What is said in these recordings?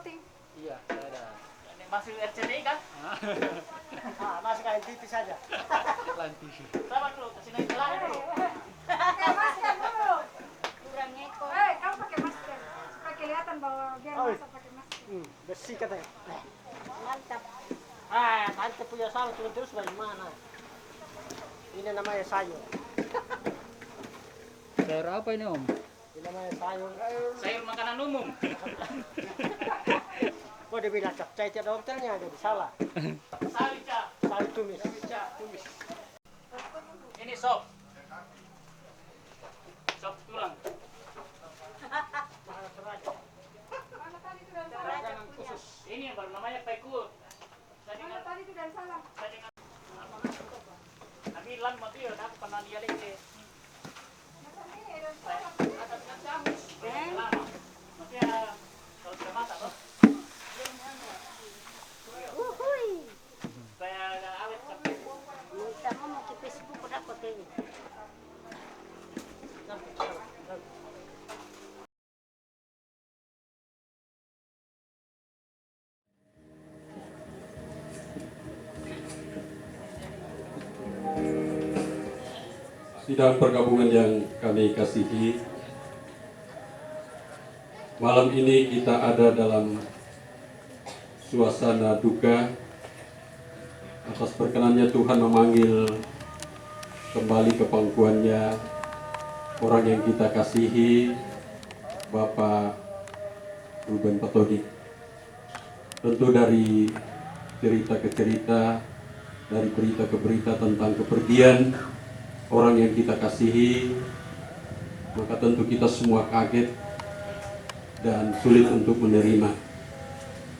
voting? Iya, ada. Ini masih RCTI kan? Masuk kain TV saja. Lanti. Sama dulu, kasih naik celah dulu. Pakai masker dulu. Kurang ekor. Kamu pakai masker supaya kelihatan bahwa dia masa pakai masker. Bersih katanya. Mantap. Tante punya salah terus bagaimana? Ini namanya sayur. Sayur apa ini Om? Ini namanya sayur. Sayur makanan umum. Kok dia bilang capcay dokternya jadi salah. Salica. Sayur tumis. Tumis. Ini sop. Sop tulang. Mana tadi itu dan salah? Jangan khusus. Ini yang baru namanya pekul. Mana tadi itu dan salah? Nabilan mati ya, aku pernah lihat ini. Masa ini dan salah? Ada dengan camus. Lama. Maksudnya kalau sudah masak loh. Uhui. Supaya agak awet sampai. Minta mau ke Facebook udah pakai. Sidang pergabungan yang kami kasihi, malam ini kita ada dalam suasana duka atas perkenannya Tuhan memanggil kembali ke pangkuannya orang yang kita kasihi, Bapak Ruben Patodik. Tentu dari cerita ke cerita, dari berita ke berita tentang kepergian orang yang kita kasihi, maka tentu kita semua kaget dan sulit untuk menerima.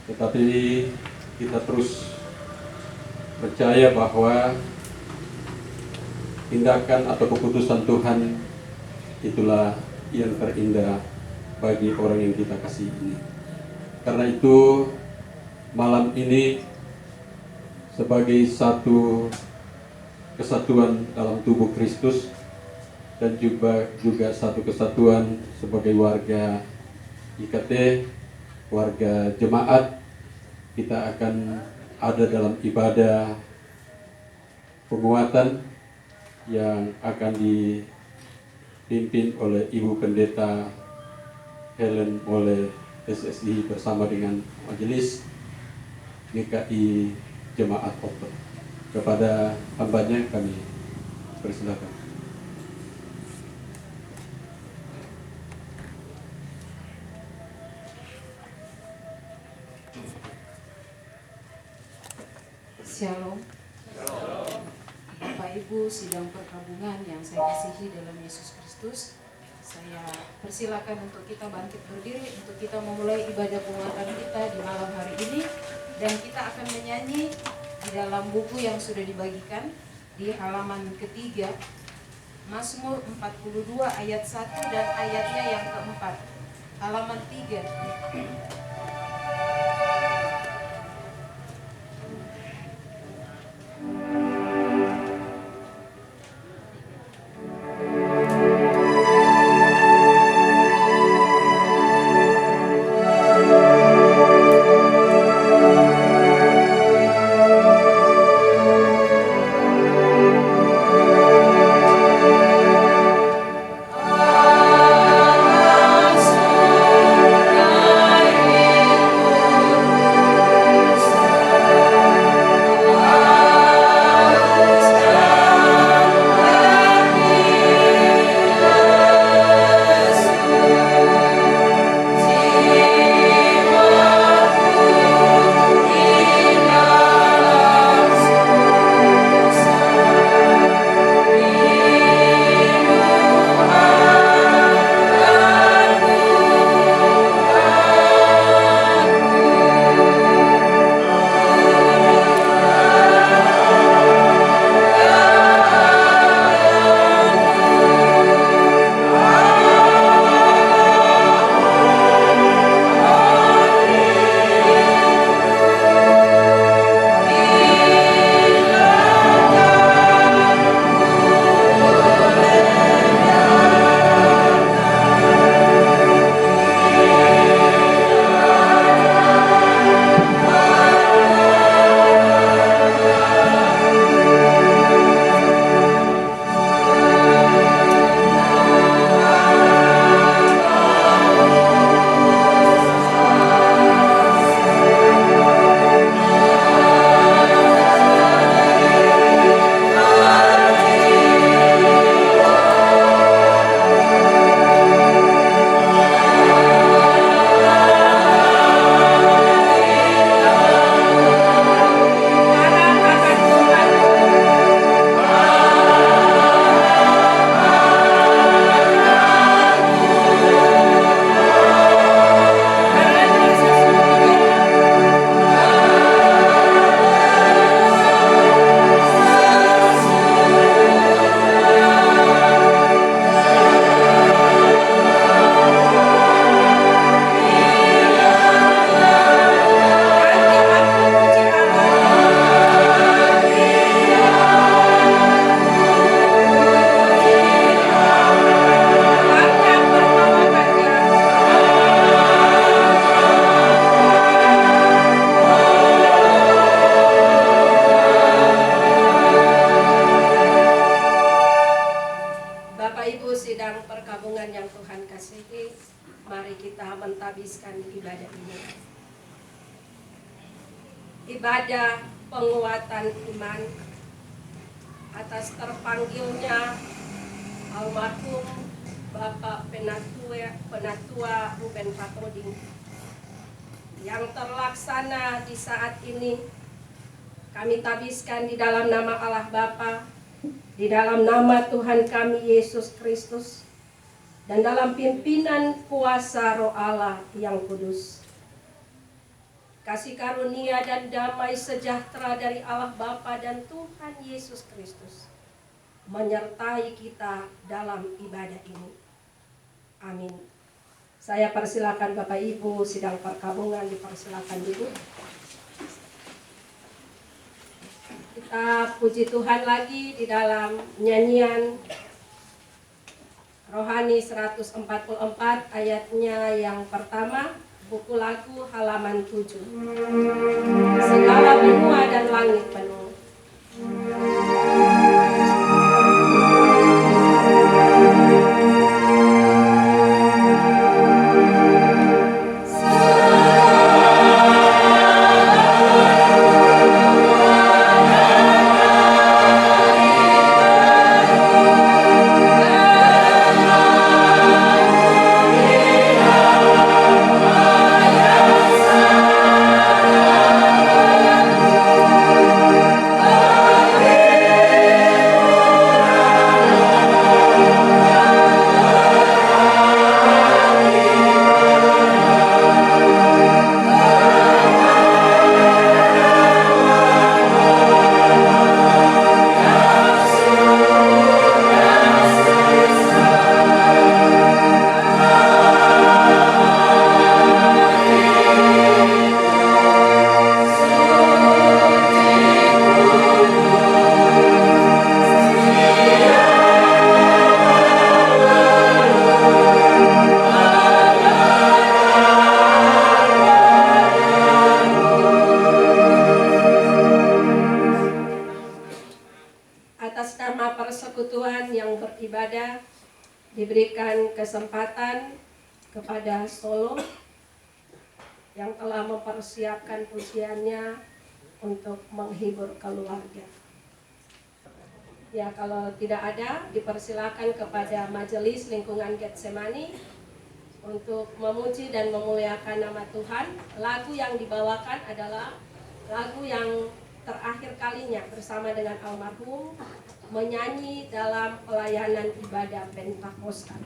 Tetapi kita terus percaya bahwa tindakan atau keputusan Tuhan itulah yang terindah bagi orang yang kita kasihi ini. Karena itu malam ini sebagai satu kesatuan dalam tubuh Kristus dan juga satu kesatuan sebagai warga IKT, warga jemaat, kita akan ada dalam ibadah penguatan yang akan dipimpin oleh Ibu Pendeta Helen oleh SSI bersama dengan Majelis GKI Jemaat Oktober. Kepada hambanya kami persilakan. Shalom. Bapak Ibu sidang perkabungan yang saya kasihi dalam Yesus Kristus, saya persilakan untuk kita bangkit berdiri untuk kita memulai ibadah penguatan kita di malam hari ini, dan kita akan menyanyi di dalam buku yang sudah dibagikan di halaman ketiga, Mazmur 42 ayat 1 dan ayatnya yang keempat. Halaman 3. sidang perkabungan yang Tuhan kasihi, mari kita mentabiskan ibadah ini. Ibadah penguatan iman atas terpanggilnya almarhum Bapak Penatua Ruben Patoding yang terlaksana di saat ini, kami tabiskan di dalam nama Allah Bapa, di dalam nama Tuhan kami Yesus Kristus, dan dalam pimpinan kuasa Roh Allah yang kudus. Kasih karunia dan damai sejahtera dari Allah Bapa dan Tuhan Yesus Kristus menyertai kita dalam ibadah ini. Amin. Saya persilakan Bapak Ibu sidang perkabungan, dipersilakan dulu. Kita puji Tuhan lagi di dalam nyanyian Rohani 144 ayatnya yang pertama, buku lagu halaman 7. Segala benua dan langit penuh. Diberikan kesempatan kepada Solo yang telah mempersiapkan pujiannya untuk menghibur keluarga. Ya, kalau tidak ada, dipersilakan kepada Majelis Lingkungan Getsemani untuk memuji dan memuliakan nama Tuhan. Lagu yang dibawakan adalah lagu yang terakhir kalinya bersama dengan almarhum menyanyi dalam pelayanan ibadah Pentakosta.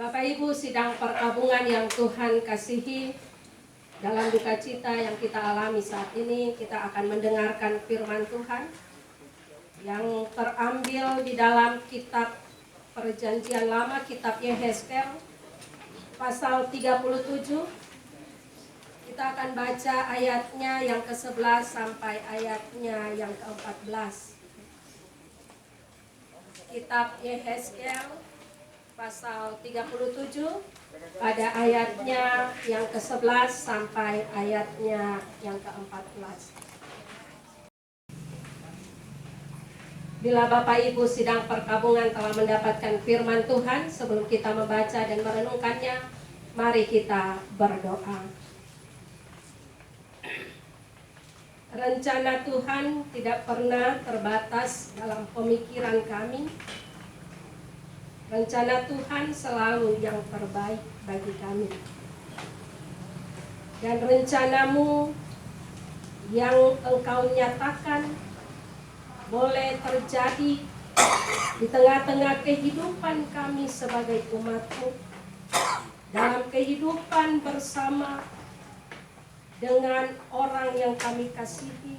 Bapak Ibu sidang perkabungan yang Tuhan kasihi, dalam duka cita yang kita alami saat ini, kita akan mendengarkan firman Tuhan yang terambil di dalam kitab Perjanjian Lama, kitab Yehezkel, pasal 37. Kita akan baca ayatnya yang ke-11 sampai ayatnya yang ke-14. Kitab Yehezkel pasal 37 pada ayatnya yang ke-11 sampai ayatnya yang ke-14. Bila Bapak Ibu sidang perkabungan telah mendapatkan firman Tuhan, sebelum kita membaca dan merenungkannya, mari kita berdoa. Rencana Tuhan tidak pernah terbatas dalam pemikiran kami. Rencana Tuhan selalu yang terbaik bagi kami. Dan rencanamu yang Engkau nyatakan boleh terjadi di tengah-tengah kehidupan kami sebagai umat-Mu, dalam kehidupan bersama dengan orang yang kami kasihi,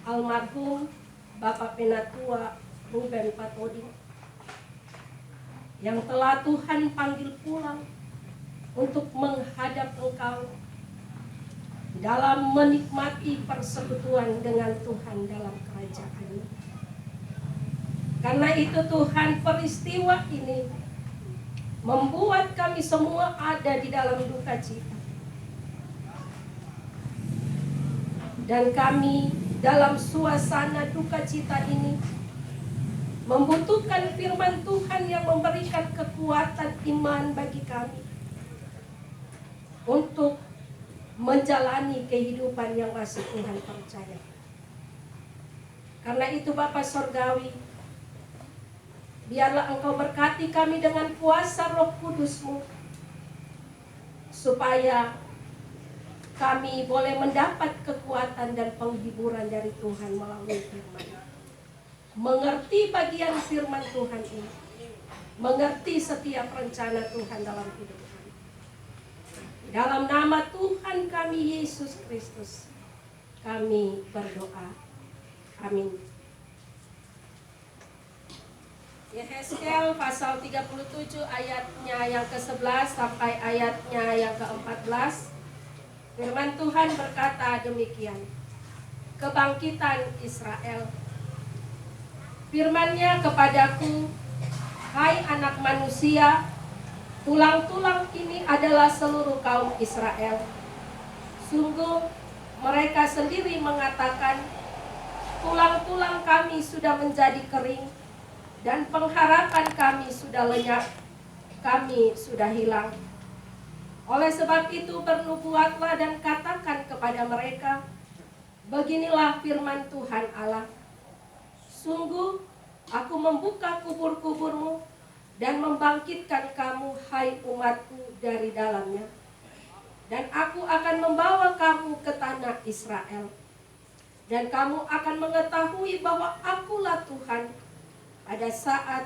almarhum Bapak Penatua Ruben Patoding, yang telah Tuhan panggil pulang untuk menghadap Engkau dalam menikmati persekutuan dengan Tuhan dalam kerajaan-Mu. Karena itu Tuhan, peristiwa ini membuat kami semua ada di dalam duka cita. Dan kami dalam suasana duka cita ini membutuhkan firman Tuhan yang memberikan kekuatan iman bagi kami untuk menjalani kehidupan yang masih Tuhan percaya. Karena itu Bapa Sorgawi, biarlah Engkau berkati kami dengan kuasa Roh Kudus-Mu, supaya kami boleh mendapat kekuatan dan penghiburan dari Tuhan melalui firman. Mengerti bagian firman Tuhan ini, mengerti setiap rencana Tuhan dalam hidup kami. Dalam nama Tuhan kami Yesus Kristus, kami berdoa. Amin. Yehezkel pasal 37 ayatnya yang ke-11 sampai ayatnya yang ke-14. Firman Tuhan berkata demikian. Kebangkitan Israel. Firman-Nya kepadaku, hai anak manusia, tulang-tulang ini adalah seluruh kaum Israel. Sungguh mereka sendiri mengatakan, tulang-tulang kami sudah menjadi kering, dan pengharapan kami sudah lenyap, kami sudah hilang. Oleh sebab itu bernubuatlah dan katakan kepada mereka, beginilah firman Tuhan Allah. Sungguh, aku membuka kubur-kuburmu dan membangkitkan kamu, hai umatku, dari dalamnya. Dan aku akan membawa kamu ke tanah Israel. Dan kamu akan mengetahui bahwa akulah Tuhan pada saat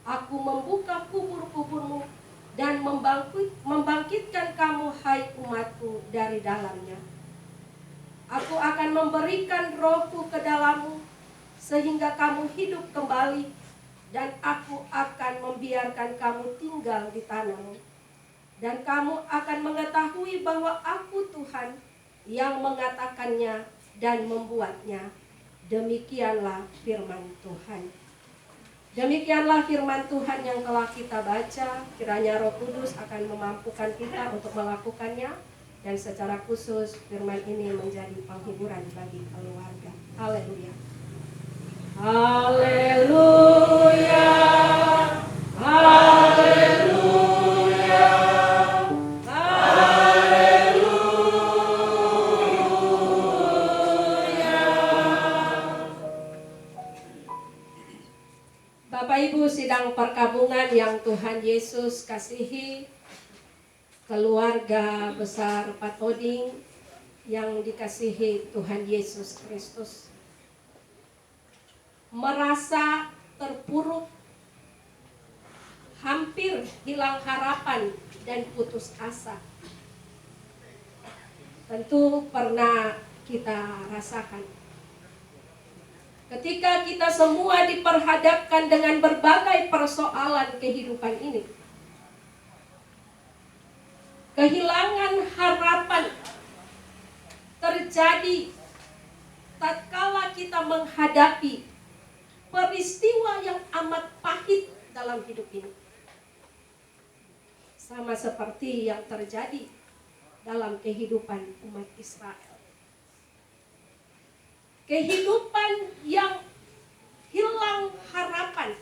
aku membuka kubur-kuburmu dan membangkitkan kamu, hai umatku, dari dalamnya. Aku akan memberikan rohku ke dalammu, sehingga kamu hidup kembali, dan aku akan membiarkan kamu tinggal di tanahmu. Dan kamu akan mengetahui bahwa aku Tuhan yang mengatakannya dan membuatnya. Demikianlah firman Tuhan. Demikianlah firman Tuhan yang telah kita baca. Kiranya Roh Kudus akan memampukan kita untuk melakukannya, dan secara khusus firman ini menjadi penghiburan bagi keluarga. Haleluya. Haleluya, haleluya, haleluya. Bapak Ibu sidang perkabungan yang Tuhan Yesus kasihi, keluarga besar Patoding yang dikasihi Tuhan Yesus Kristus. Merasa terpuruk, hampir hilang harapan dan putus asa. Tentu pernah kita rasakan. Ketika kita semua diperhadapkan dengan berbagai persoalan kehidupan ini, kehilangan harapan terjadi tatkala kita menghadapi peristiwa yang amat pahit dalam hidup ini. Sama seperti yang terjadi dalam kehidupan umat Israel. Kehidupan yang hilang harapan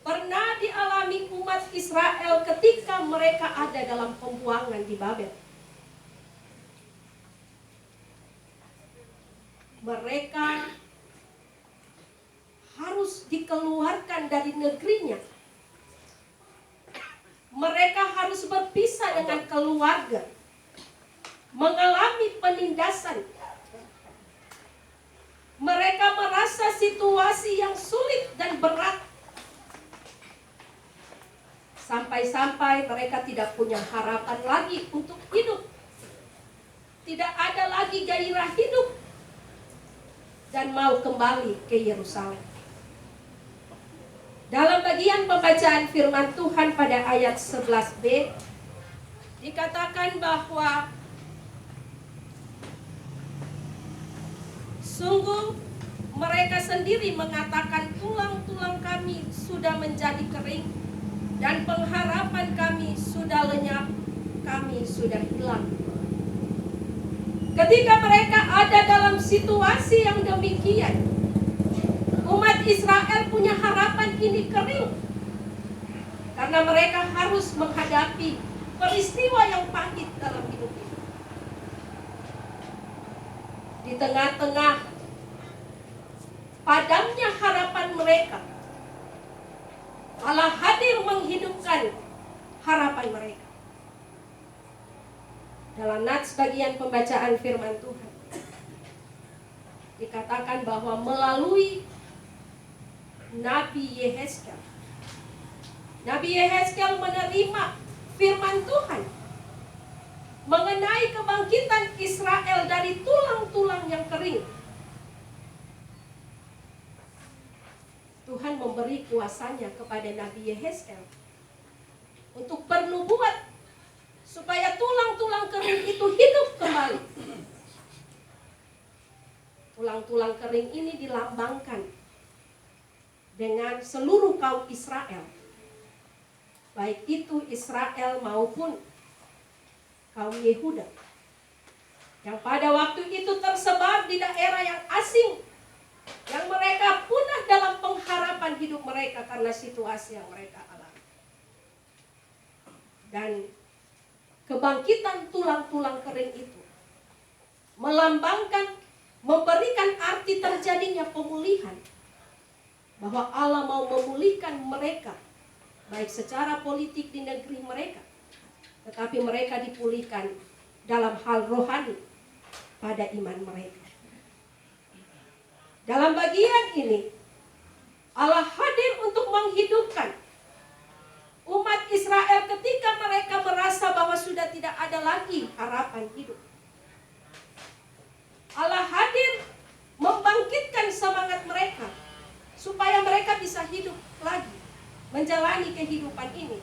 pernah dialami umat Israel ketika mereka ada dalam pembuangan di Babel. Mereka harus dikeluarkan dari negerinya. Mereka harus berpisah dengan keluarga, mengalami penindasan. Mereka merasa situasi yang sulit dan berat. Sampai-sampai mereka tidak punya harapan lagi untuk hidup. Tidak ada lagi gairah hidup. Dan mau kembali ke Yerusalem. Dalam bagian pembacaan firman Tuhan pada ayat 11b, dikatakan bahwa sungguh mereka sendiri mengatakan tulang-tulang kami sudah menjadi kering dan pengharapan kami sudah lenyap, kami sudah hilang. Ketika mereka ada dalam situasi yang demikian, umat Israel punya harapan ini kering. Karena mereka harus menghadapi peristiwa yang pahit dalam hidup ini. Di tengah-tengah padamnya harapan mereka, Allah hadir menghidupkan harapan mereka. Dalam nats bagian pembacaan firman Tuhan, dikatakan bahwa melalui Nabi Yehezkel, Nabi Yehezkel menerima firman Tuhan mengenai kebangkitan Israel dari tulang-tulang yang kering. Tuhan memberi kuasanya kepada Nabi Yehezkel untuk bernubuat supaya tulang-tulang kering itu hidup kembali. Tulang-tulang kering ini dilambangkan dengan seluruh kaum Israel, baik itu Israel maupun kaum Yehuda, yang pada waktu itu tersebar di daerah yang asing, yang mereka punah dalam pengharapan hidup mereka karena situasi yang mereka alami. Dan kebangkitan tulang-tulang kering itu melambangkan, memberikan arti terjadinya pemulihan, bahwa Allah mau memulihkan mereka, baik secara politik di negeri mereka, tetapi mereka dipulihkan dalam hal rohani pada iman mereka. Dalam bagian ini, Allah hadir untuk menghidupkan umat Israel ketika mereka merasa bahwa sudah tidak ada lagi harapan hidup. Allah hadir membangkitkan semangat mereka supaya mereka bisa hidup lagi, menjalani kehidupan ini.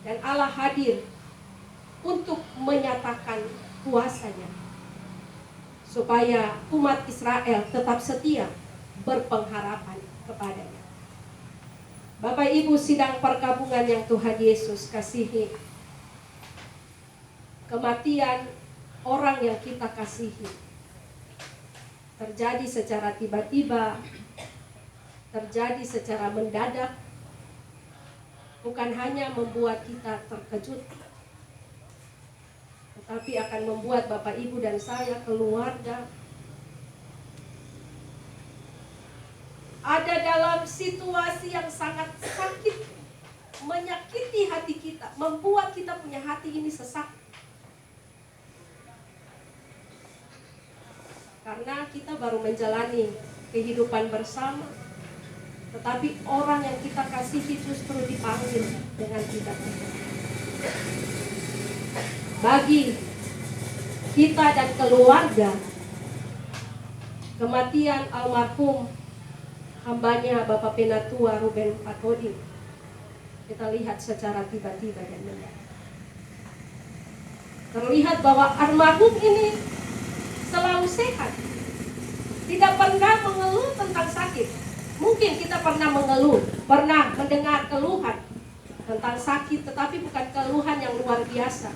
Dan Allah hadir untuk menyatakan kuasanya, supaya umat Israel tetap setia berpengharapan kepadanya. Bapak Ibu sidang perkabungan yang Tuhan Yesus kasihi, kematian orang yang kita kasihi terjadi secara tiba-tiba, terjadi secara mendadak, bukan hanya membuat kita terkejut, tetapi akan membuat Bapak Ibu dan saya, keluarga, ada dalam situasi yang sangat sakit, menyakiti hati kita, membuat kita punya hati ini sesak. Karena kita baru menjalani kehidupan bersama, tetapi orang yang kita kasihi justru dipanggil dengan tidak. Bagi kita dan keluarga, kematian almarhum hambanya Bapak Penatua Ruben Patoding kita lihat secara tiba-tiba dan mendadak. Terlihat bahwa almarhum ini selalu sehat, tidak pernah mengeluh tentang sakit. Mungkin kita pernah mengeluh, pernah mendengar keluhan tentang sakit, tetapi bukan keluhan yang luar biasa.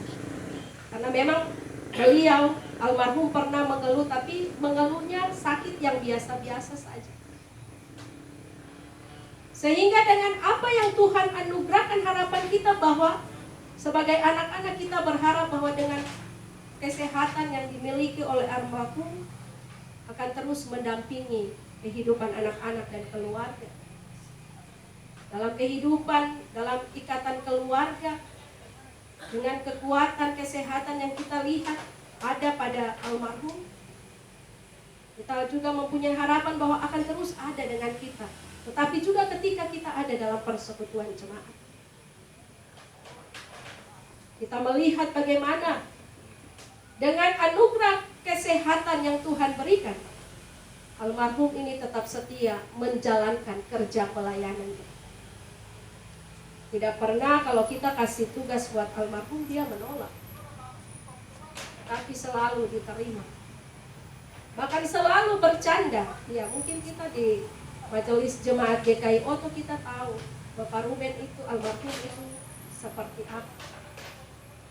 Karena memang beliau almarhum pernah mengeluh, tapi mengeluhnya sakit yang biasa-biasa saja. Sehingga dengan apa yang Tuhan anugerahkan, harapan kita bahwa sebagai anak-anak kita berharap bahwa dengan kesehatan yang dimiliki oleh almarhum akan terus mendampingi kehidupan anak-anak dan keluarga. Dalam kehidupan, dalam ikatan keluarga, dengan kekuatan kesehatan yang kita lihat ada pada almarhum, kita juga mempunyai harapan bahwa akan terus ada dengan kita. Tetapi juga ketika kita ada dalam persekutuan jemaat, kita melihat bagaimana dengan anugerah kesehatan yang Tuhan berikan, almarhum ini tetap setia menjalankan kerja pelayanannya. Tidak pernah kalau kita kasih tugas buat almarhum dia menolak, tapi selalu diterima. Bahkan selalu bercanda. Ya, mungkin kita di Majelis Jemaat GKI Oto kita tahu Bapak Ruben itu, almarhum itu seperti apa.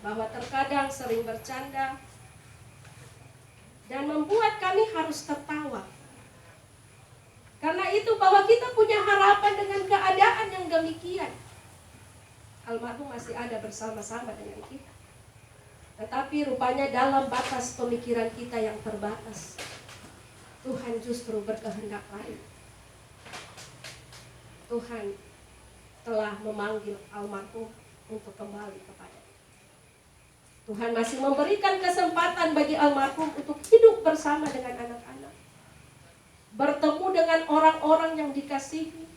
Bahwa terkadang sering bercanda dan membuat kami harus tertawa. Karena itu bahwa kita punya harapan dengan keadaan yang demikian. Almarhum masih ada bersama-sama dengan kita. Tetapi rupanya dalam batas pemikiran kita yang terbatas, Tuhan justru berkehendak lain. Tuhan telah memanggil almarhum untuk kembali kepada. Tuhan masih memberikan kesempatan bagi almarhum untuk hidup bersama dengan anak-anak, bertemu dengan orang-orang yang dikasihi,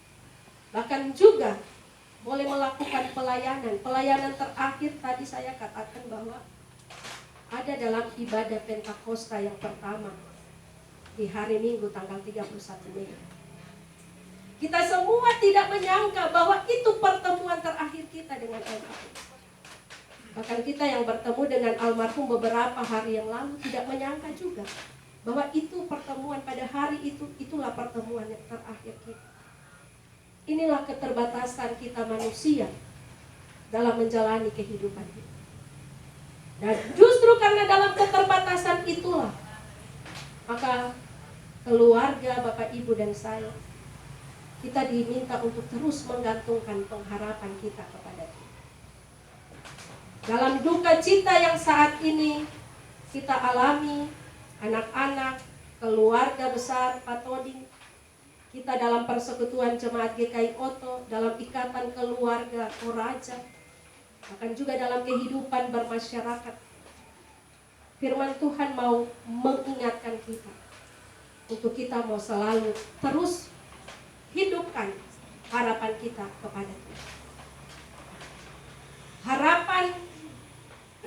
bahkan juga boleh melakukan pelayanan. Pelayanan terakhir tadi saya katakan bahwa ada dalam ibadah Pentakosta yang pertama di hari Minggu tanggal 31 Mei. Kita semua tidak menyangka bahwa itu pertemuan terakhir kita dengan almarhum. Bahkan kita yang bertemu dengan almarhum beberapa hari yang lalu tidak menyangka juga bahwa itu pertemuan pada hari itu, itulah pertemuan yang terakhir kita. Inilah keterbatasan kita manusia dalam menjalani kehidupan kita. Dan justru karena dalam keterbatasan itulah, maka keluarga, Bapak, Ibu, dan saya, kita diminta untuk terus menggantungkan pengharapan kita kepada Dia. Dalam duka cita yang saat ini kita alami, anak-anak, keluarga besar Patoding, kita dalam persekutuan Jemaat GKI Oto, dalam ikatan keluarga Toraja, bahkan juga dalam kehidupan bermasyarakat, firman Tuhan mau mengingatkan kita untuk kita mau selalu terus hidupkan harapan kita kepada Tuhan. Harapan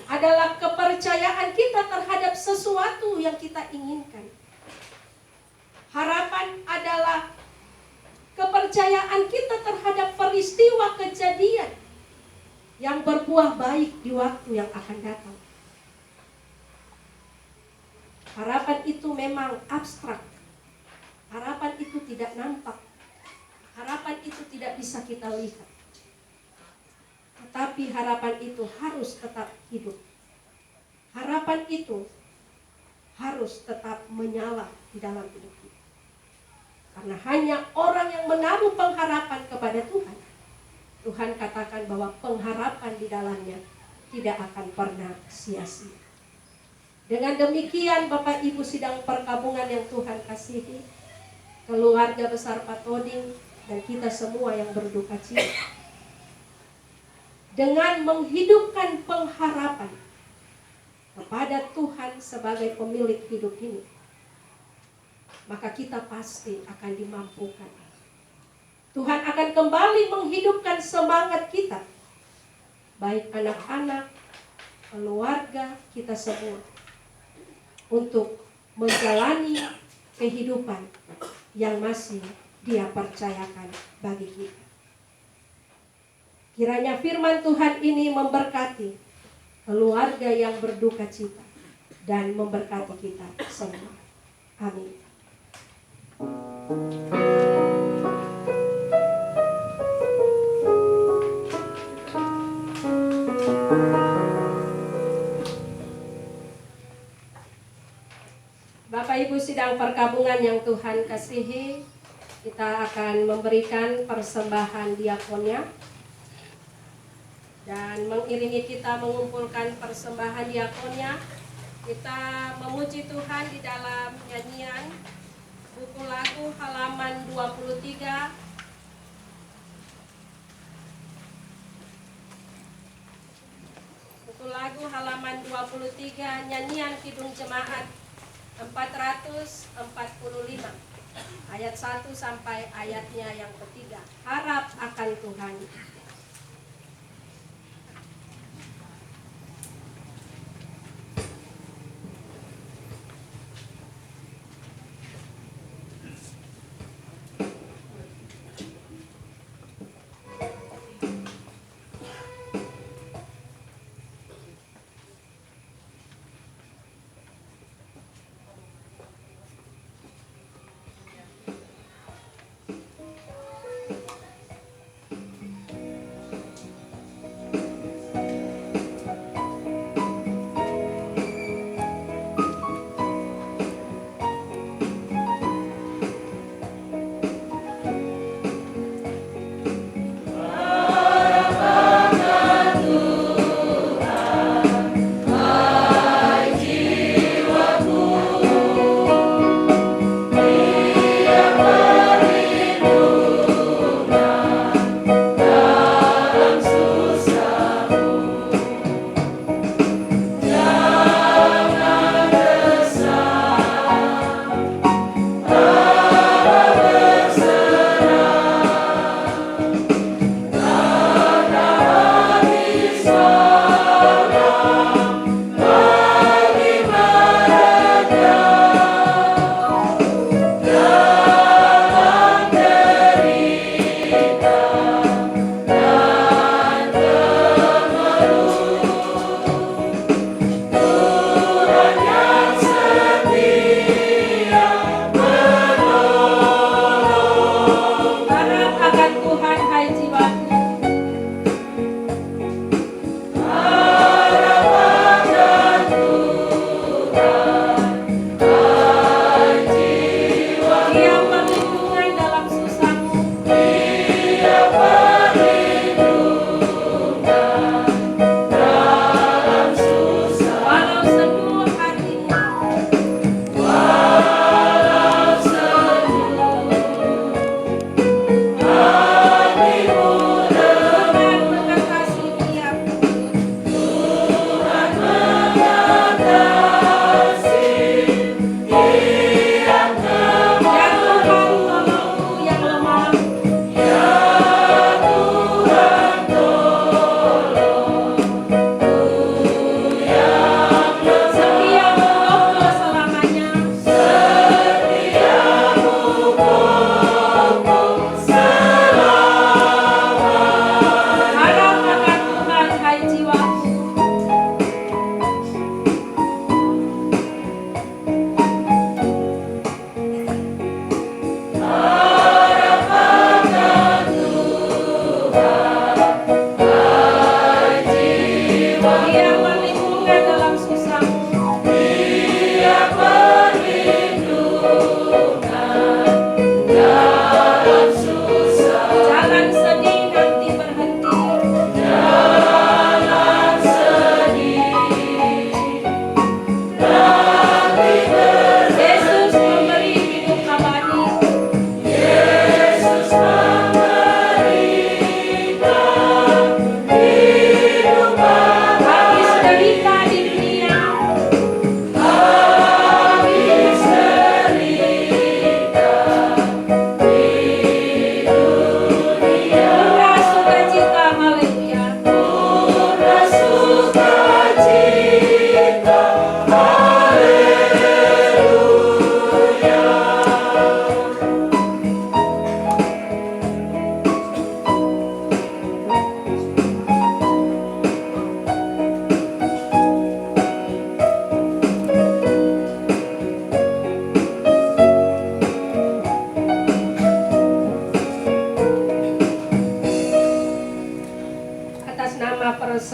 adalah kepercayaan kita terhadap sesuatu yang kita inginkan. Harapan adalah kepercayaan kita terhadap peristiwa kejadian yang berbuah baik di waktu yang akan datang. Harapan itu memang abstrak. Harapan itu tidak nampak. Harapan itu tidak bisa kita lihat. Tetapi harapan itu harus tetap hidup. Harapan itu harus tetap menyala di dalam hidup kita. Karena hanya orang yang menaruh pengharapan kepada Tuhan, Tuhan katakan bahwa pengharapan di dalamnya tidak akan pernah sia-sia. Dengan demikian Bapak Ibu sidang perkabungan yang Tuhan kasihi, keluarga besar Patoding, dan kita semua yang berduka cita, dengan menghidupkan pengharapan kepada Tuhan sebagai pemilik hidup ini, maka kita pasti akan dimampukan Tuhan akan kembali menghidupkan semangat kita, baik anak-anak, keluarga kita semua, untuk menjalani kehidupan yang masih Dia percayakan bagi kita. Kiranya firman Tuhan ini memberkati keluarga yang berduka cita dan memberkati kita semua. Amin. Bapak Ibu sidang perkabungan yang Tuhan kasihi, kita akan memberikan persembahan diakonnya. Dan mengiringi kita mengumpulkan persembahan diakonnya, kita memuji Tuhan di dalam nyanyian buku lagu halaman 23. Buku lagu halaman 23, nyanyian Kidung Jemaat 445, ayat 1 sampai ayatnya yang ketiga. Harap akan Tuhan.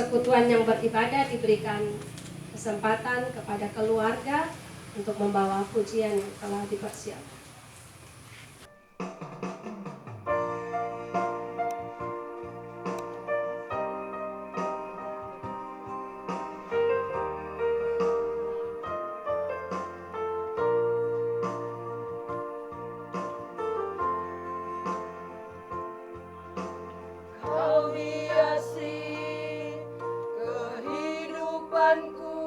persekutuan yang beribadah diberikan kesempatan kepada keluarga untuk membawa pujian yang telah dipersiapkan. Kau hiasi kehidupanku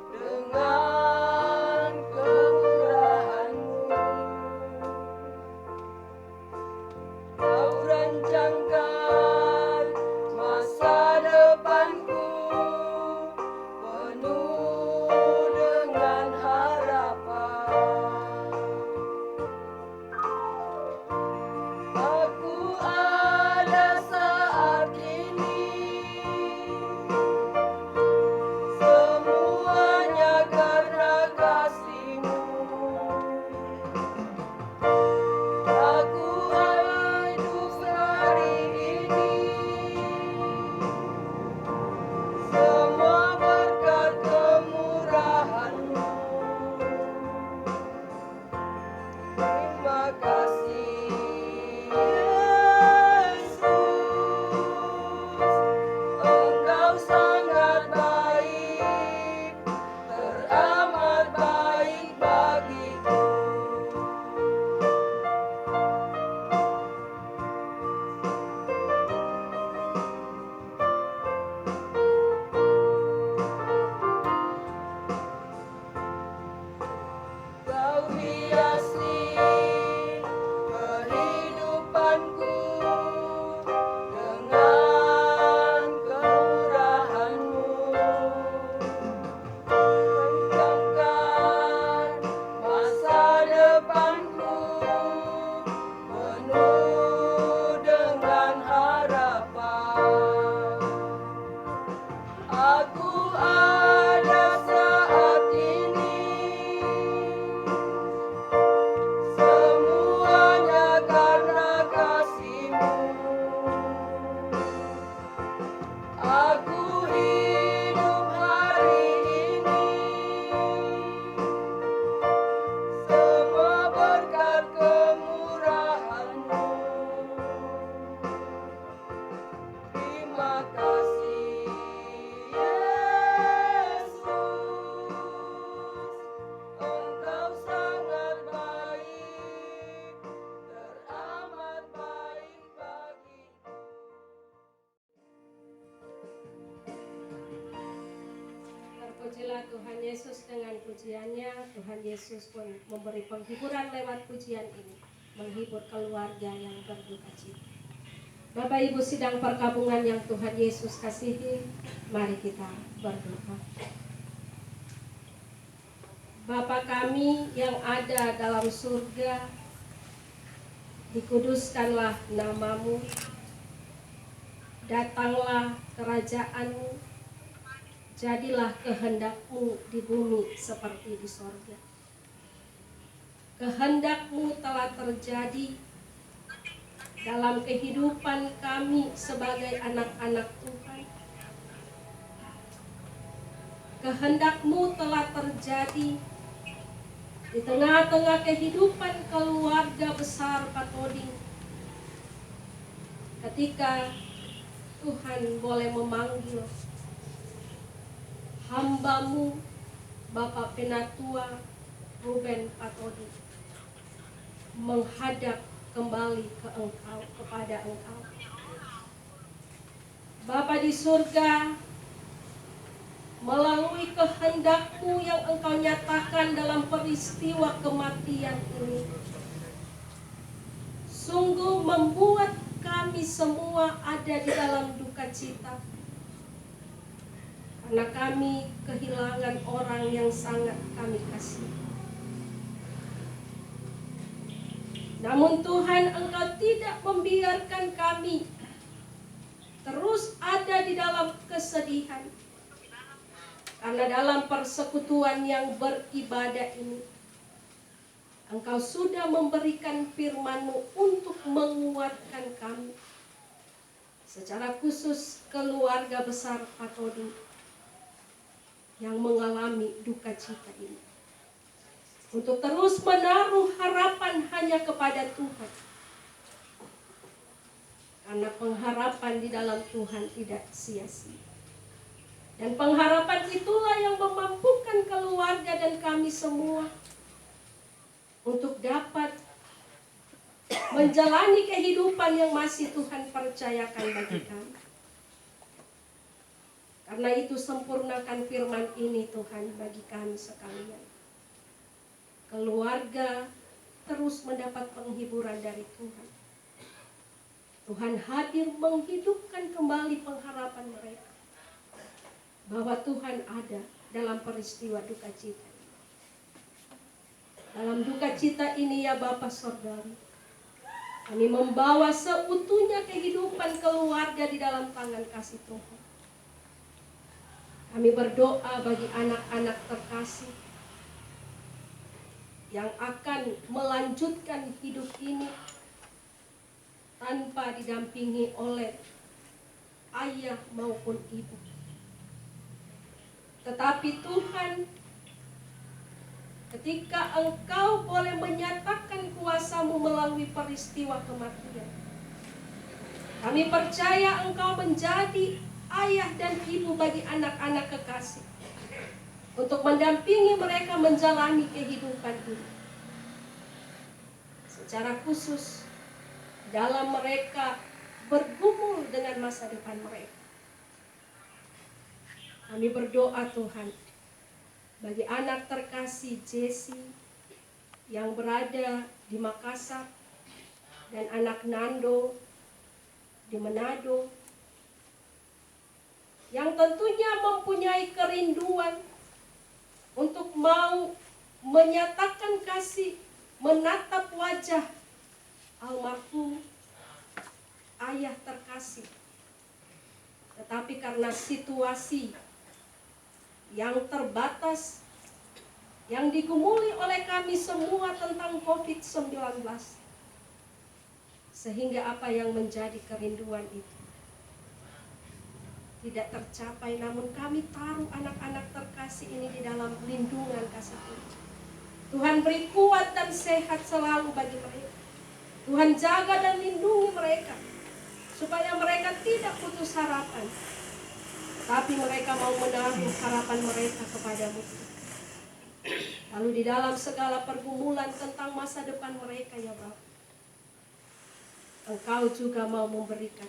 dengan kemurahan-Mu. Kau rancangkan masa depanku penuh dengan harapan. Aku ada saat ini, semuanya karena kasih-Mu. Aku hidup hari ini, semua berkat kemurahan-Mu. Terima kasih Yesus, Engkau sangat baik, teramat baik bagiku. Kau hiasi kehidupanku dengan kemurahan-Mu. Rancangkan masa depanku penuh dengan harapan. Aku ada saat ini, semuanya karena kasih-Mu. Aku hidup hari ini, semua berkat kemurahan-Mu. Terima kasih Yesus, Engkau sangat baik, teramat baik bagiku. Terpujilah Tuhan Yesus dengan pujiannya. Tuhan Yesus pun memberi penghiburan lewat pujian ini, menghibur keluarga yang berduka cita. Bapak Ibu sidang perkabungan yang Tuhan Yesus kasihi, mari kita berdoa. Bapa kami yang ada dalam surga, dikuduskanlah nama-Mu, datanglah kerajaan-Mu, jadilah kehendak-Mu di bumi seperti di sorga. Kehendak-Mu telah terjadi dalam kehidupan kami sebagai anak-anak Tuhan. Kehendak-Mu telah terjadi di tengah-tengah kehidupan keluarga besar Patoding. Ketika Tuhan boleh memanggil hamba-Mu Bapak Penatua Ruben Patoding menghadap kembali ke Engkau, kepada Engkau. Bapa di surga, melalui kehendak-Mu yang Engkau nyatakan dalam peristiwa kematian ini, sungguh membuat kami semua ada di dalam duka cita, karena kami kehilangan orang yang sangat kami kasihi. Namun Tuhan, Engkau tidak membiarkan kami terus ada di dalam kesedihan. Karena dalam persekutuan yang beribadah ini, Engkau sudah memberikan firman-Mu untuk menguatkan kami. secara khusus keluarga besar Patodi yang mengalami duka cita ini, untuk terus menaruh harapan hanya kepada Tuhan, karena pengharapan di dalam Tuhan tidak sia-sia. Dan pengharapan itulah yang memampukan keluarga dan kami semua untuk dapat menjalani kehidupan yang masih Tuhan percayakan bagi kami. Karena itu sempurnakan firman ini Tuhan bagi kami sekalian. Keluarga terus mendapat penghiburan dari Tuhan. Tuhan hadir menghidupkan kembali pengharapan mereka, bahwa Tuhan ada dalam peristiwa duka cita. Dalam duka cita ini ya Bapak Saudara, kami membawa seutuhnya kehidupan keluarga di dalam tangan kasih Tuhan. Kami berdoa bagi anak-anak terkasih yang akan melanjutkan hidup ini tanpa didampingi oleh ayah maupun ibu. Tetapi Tuhan, ketika Engkau boleh menyatakan kuasa-Mu melalui peristiwa kematian, kami percaya Engkau menjadi ayah dan ibu bagi anak-anak kekasih, untuk mendampingi mereka menjalani kehidupan ini. Secara khusus, dalam mereka bergumul dengan masa depan mereka, kami berdoa Tuhan bagi anak terkasih Jesse yang berada di Makassar dan anak Nando di Manado, yang tentunya mempunyai kerinduan untuk mau menyatakan kasih, menatap wajah almarhum ayah terkasih. Tetapi karena situasi yang terbatas, yang digumuli oleh kami semua tentang COVID-19, sehingga apa yang menjadi kerinduan itu tidak tercapai. Namun kami taruh anak-anak terkasih ini di dalam lindungan kasih Tuhan. Tuhan beri kuat dan sehat selalu bagi mereka. Tuhan jaga dan lindungi mereka, supaya mereka tidak putus harapan, tapi mereka mau menaruh harapan mereka kepadamu. Lalu di dalam segala pergumulan tentang masa depan mereka ya Bapa, Engkau juga mau memberikan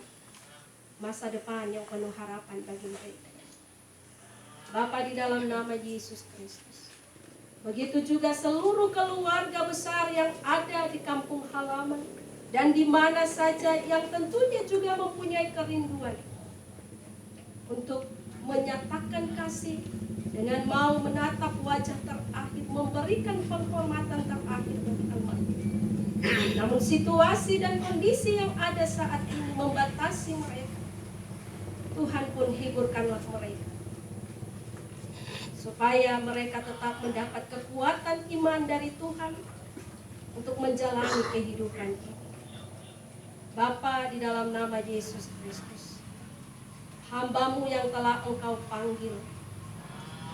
masa depan yang penuh harapan bagi mereka. Bapa, di dalam nama Yesus Kristus, begitu juga seluruh keluarga besar yang ada di kampung halaman dan di mana saja yang tentunya juga mempunyai kerinduan untuk menyatakan kasih dengan mau menatap wajah terakhir, memberikan penghormatan terakhir bagi almarhum. Namun situasi dan kondisi yang ada saat ini membatasi mereka. Tuhan pun hiburkanlah mereka, supaya mereka tetap mendapat kekuatan iman dari Tuhan untuk menjalani kehidupan ini. Bapa, di dalam nama Yesus Kristus, hamba-Mu yang telah Engkau panggil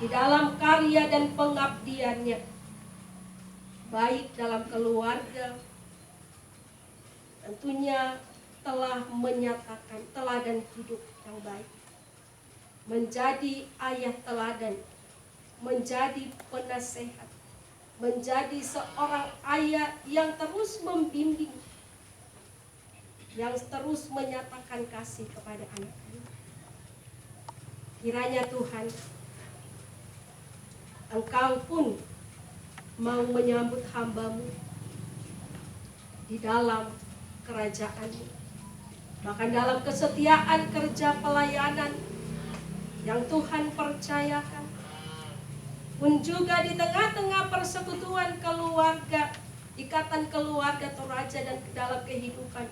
di dalam karya dan pengabdiannya, baik dalam keluarga, tentunya telah menyatakan teladan hidup yang baik, menjadi ayah teladan, menjadi penasehat, menjadi seorang ayah yang terus membimbing, yang terus menyatakan kasih kepada anak-anak. Kiranya Tuhan, Engkau pun mau menyambut hamba-Mu di dalam kerajaan-Mu, bahkan dalam kesetiaan kerja pelayanan yang Tuhan percayakan, pun juga di tengah-tengah persekutuan keluarga, ikatan keluarga Toraja dan dalam kehidupan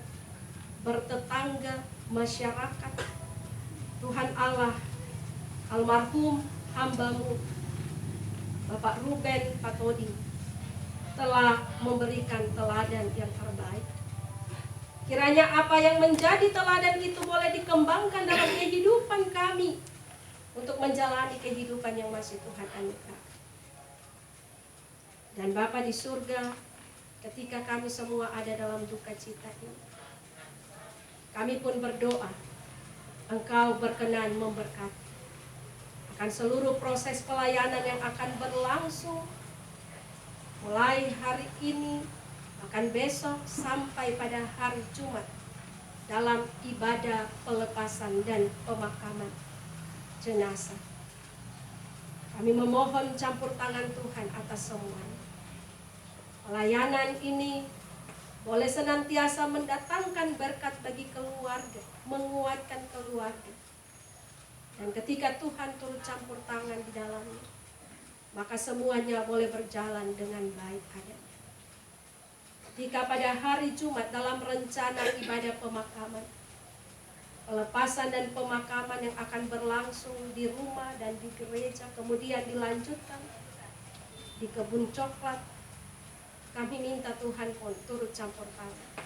bertetangga, masyarakat. Tuhan Allah, almarhum hamba-Mu Bapak Ruben Patodi telah memberikan teladan yang terbaik. Kiranya apa yang menjadi teladan itu boleh dikembangkan dalam kehidupan kami untuk menjalani kehidupan yang masih Tuhan anugerahkan. Dan Bapa di surga, ketika kami semua ada dalam duka cita ini, kami pun berdoa, Engkau berkenan memberkati akan seluruh proses pelayanan yang akan berlangsung mulai hari ini, akan besok sampai pada hari Jumat dalam ibadah pelepasan dan pemakaman jenazah. Kami memohon campur tangan Tuhan atas semuanya. Pelayanan ini boleh senantiasa mendatangkan berkat bagi keluarga, menguatkan keluarga. Dan ketika Tuhan turut campur tangan di dalamnya, maka semuanya boleh berjalan dengan baik adanya. Ketika pada hari Jumat dalam rencana ibadah pemakaman, pelepasan dan pemakaman yang akan berlangsung di rumah dan di gereja, kemudian dilanjutkan di kebun coklat, kami minta Tuhan pun turut campur tangan.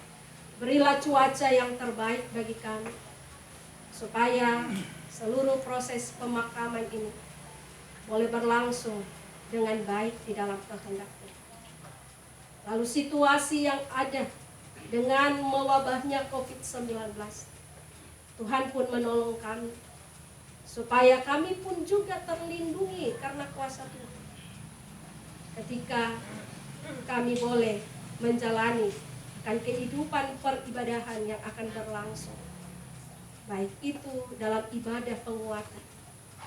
Berilah cuaca yang terbaik bagi kami, supaya seluruh proses pemakaman ini boleh berlangsung dengan baik di dalam kehendak Tuhan. Lalu situasi yang ada dengan mewabahnya COVID-19, Tuhan pun menolong kami, supaya kami pun juga terlindungi karena kuasa Tuhan. Ketika kami boleh menjalani akan kehidupan peribadahan yang akan berlangsung, baik itu dalam ibadah penguatan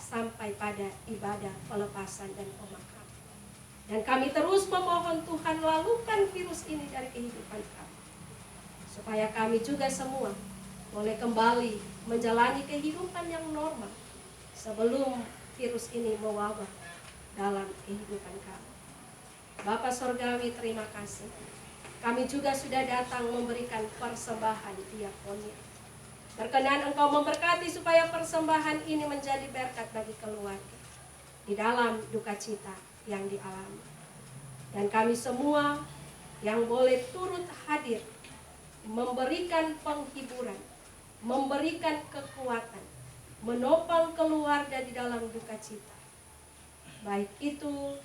sampai pada ibadah pelepasan dan pemakaman. Dan kami terus memohon Tuhan lalukan virus ini dari kehidupan kami, supaya kami juga semua boleh kembali menjalani kehidupan yang normal sebelum virus ini mewabah dalam kehidupan kami. Bapa Sorgawi, terima kasih. Kami juga sudah datang memberikan persembahan diakonia. Berkenan Engkau memberkati supaya persembahan ini menjadi berkat bagi keluarga di dalam duka cita yang dialami. Dan kami semua yang boleh turut hadir, memberikan penghiburan, memberikan kekuatan, menopang keluarga di dalam duka cita. Baik itu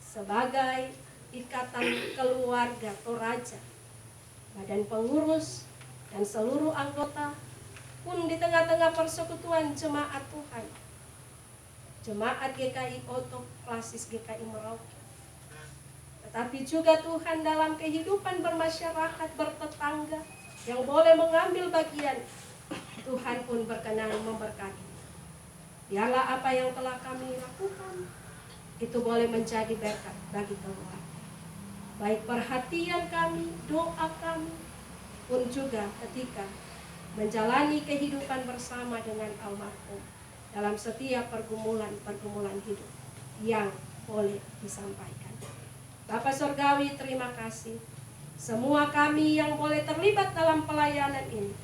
sebagai ikatan keluarga Toraja, badan pengurus, dan seluruh anggota, pun di tengah-tengah persekutuan jemaat Tuhan, Jemaat GKI Oto Klasis GKI Merauke. Tetapi juga Tuhan dalam kehidupan bermasyarakat, bertetangga, yang boleh mengambil bagian, Tuhan pun berkenan memberkati. Biarlah apa yang telah kami lakukan itu boleh menjadi berkat bagi keluarga. Baik perhatian kami, doa kami, pun juga ketika menjalani kehidupan bersama dengan almarhum dalam setiap pergumulan hidup yang boleh disampaikan. Bapa Sorgawi, terima kasih. Semua kami yang boleh terlibat dalam pelayanan ini,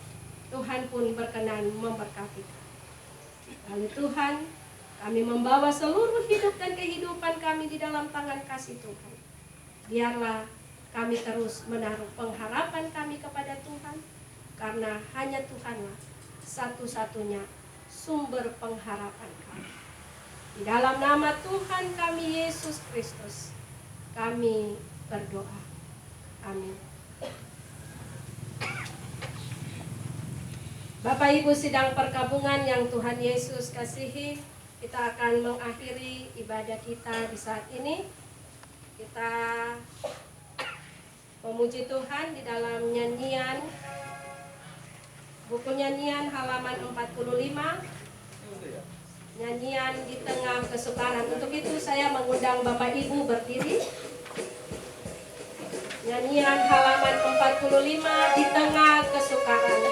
Tuhan pun berkenan memberkati. Lalu Tuhan, kami membawa seluruh hidup dan kehidupan kami di dalam tangan kasih Tuhan. Biarlah kami terus menaruh pengharapan kami kepada Tuhan, karena hanya Tuhanlah satu-satunya sumber pengharapan kami. Di dalam nama Tuhan kami Yesus Kristus, kami berdoa. Amin. Bapak Ibu sidang perkabungan yang Tuhan Yesus kasihi, kita akan mengakhiri ibadah kita di saat ini. Kita memuji Tuhan di dalam nyanyian, buku nyanyian halaman 45, nyanyian di tengah kesukaran. Untuk itu saya mengundang Bapak Ibu berdiri. Nyanyian halaman 45, di tengah kesukaran.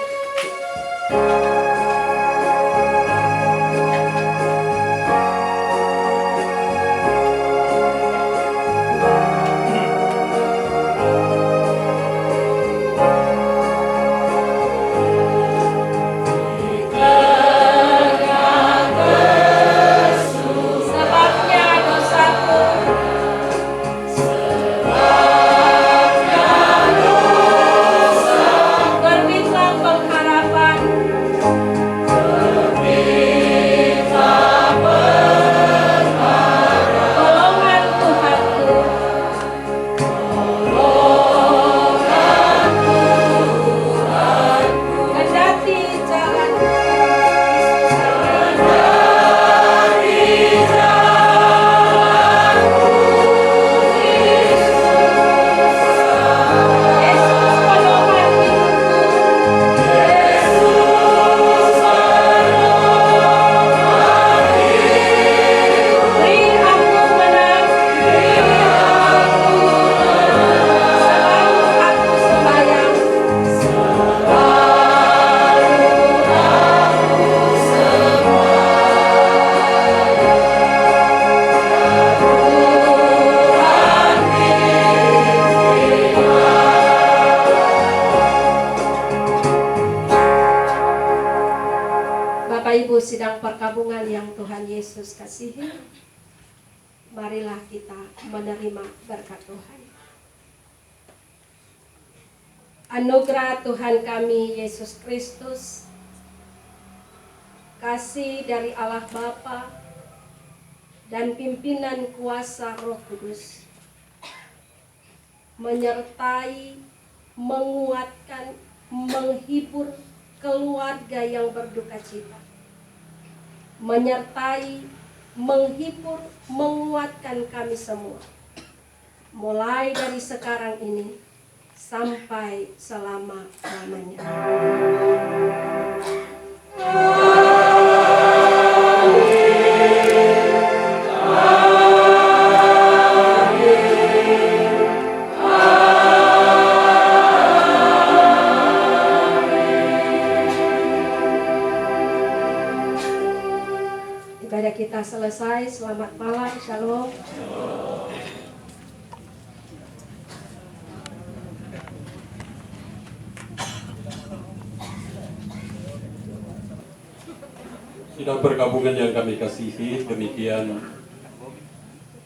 Sebabnya dosaku Ibu sidang perkabungan yang Tuhan Yesus kasihi, marilah kita menerima berkat Tuhan. Anugerah Tuhan kami Yesus Kristus, kasih dari Allah Bapa, dan pimpinan kuasa Roh Kudus menyertai, menguatkan, menghibur keluarga yang berduka cita, menyertai, menghibur, menguatkan kami semua, mulai dari sekarang ini sampai selama-lamanya. Ibadah kita selesai. Selamat malam. Shalom. Sidang perkabungan yang kami kasihi, demikian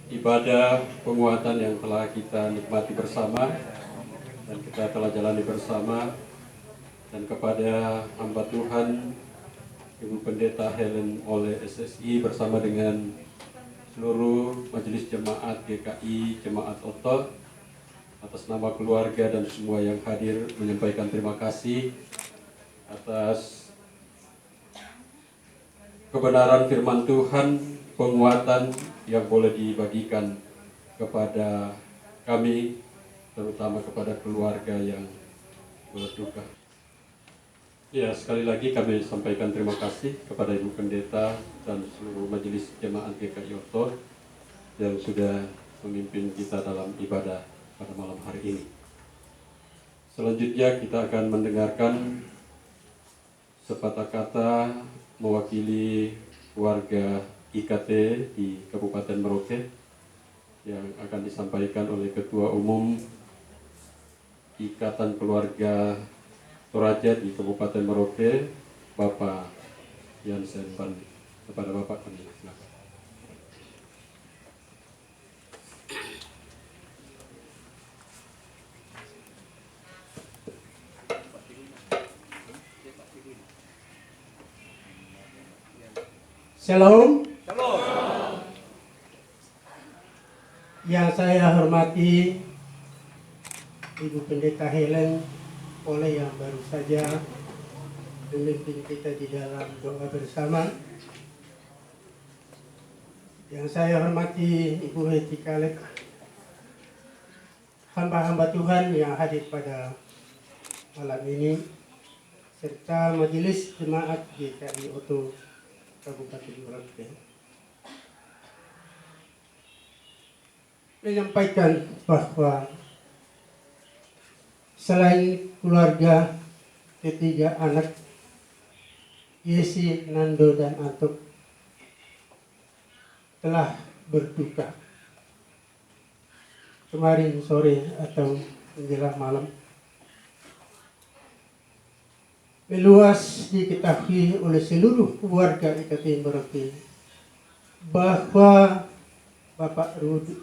ibadah penguatan yang telah kita nikmati bersama dan kita telah jalani bersama. Dan kepada hamba Tuhan Ibu Pendeta Helen oleh SSI bersama dengan seluruh majelis jemaat GKI, jemaat Oto, atas nama keluarga dan semua yang hadir menyampaikan terima kasih atas kebenaran firman Tuhan, penguatan yang boleh dibagikan kepada kami, terutama kepada keluarga yang berduka. Ya, sekali lagi kami sampaikan terima kasih kepada Ibu Pendeta dan seluruh majelis jemaat GKI Oto yang sudah memimpin kita dalam ibadah pada malam hari ini. Selanjutnya kita akan mendengarkan sepatah kata mewakili warga IKT di Kabupaten Merauke yang akan disampaikan oleh Ketua Umum Ikatan Keluarga Toraja di Kabupaten Merauke, Bapak Yansen Bandi. Kepada Bapak kami silakan. Shalom. Yang saya hormati Ibu Pendeta Helen oleh yang baru saja memimpin kita di dalam doa bersama. Yang saya hormati Ibu Heti Kalek, hamba-hamba Tuhan yang hadir pada malam ini, serta majelis jemaat GKI Oto Kabupaten Merauke. Menyampaikan bahwa selain keluarga ketiga anak Yesi, Nando, dan Antok telah berduka kemarin sore atau menjelang malam, meluas diketahui oleh seluruh warga IKT Merauke bahwa Bapak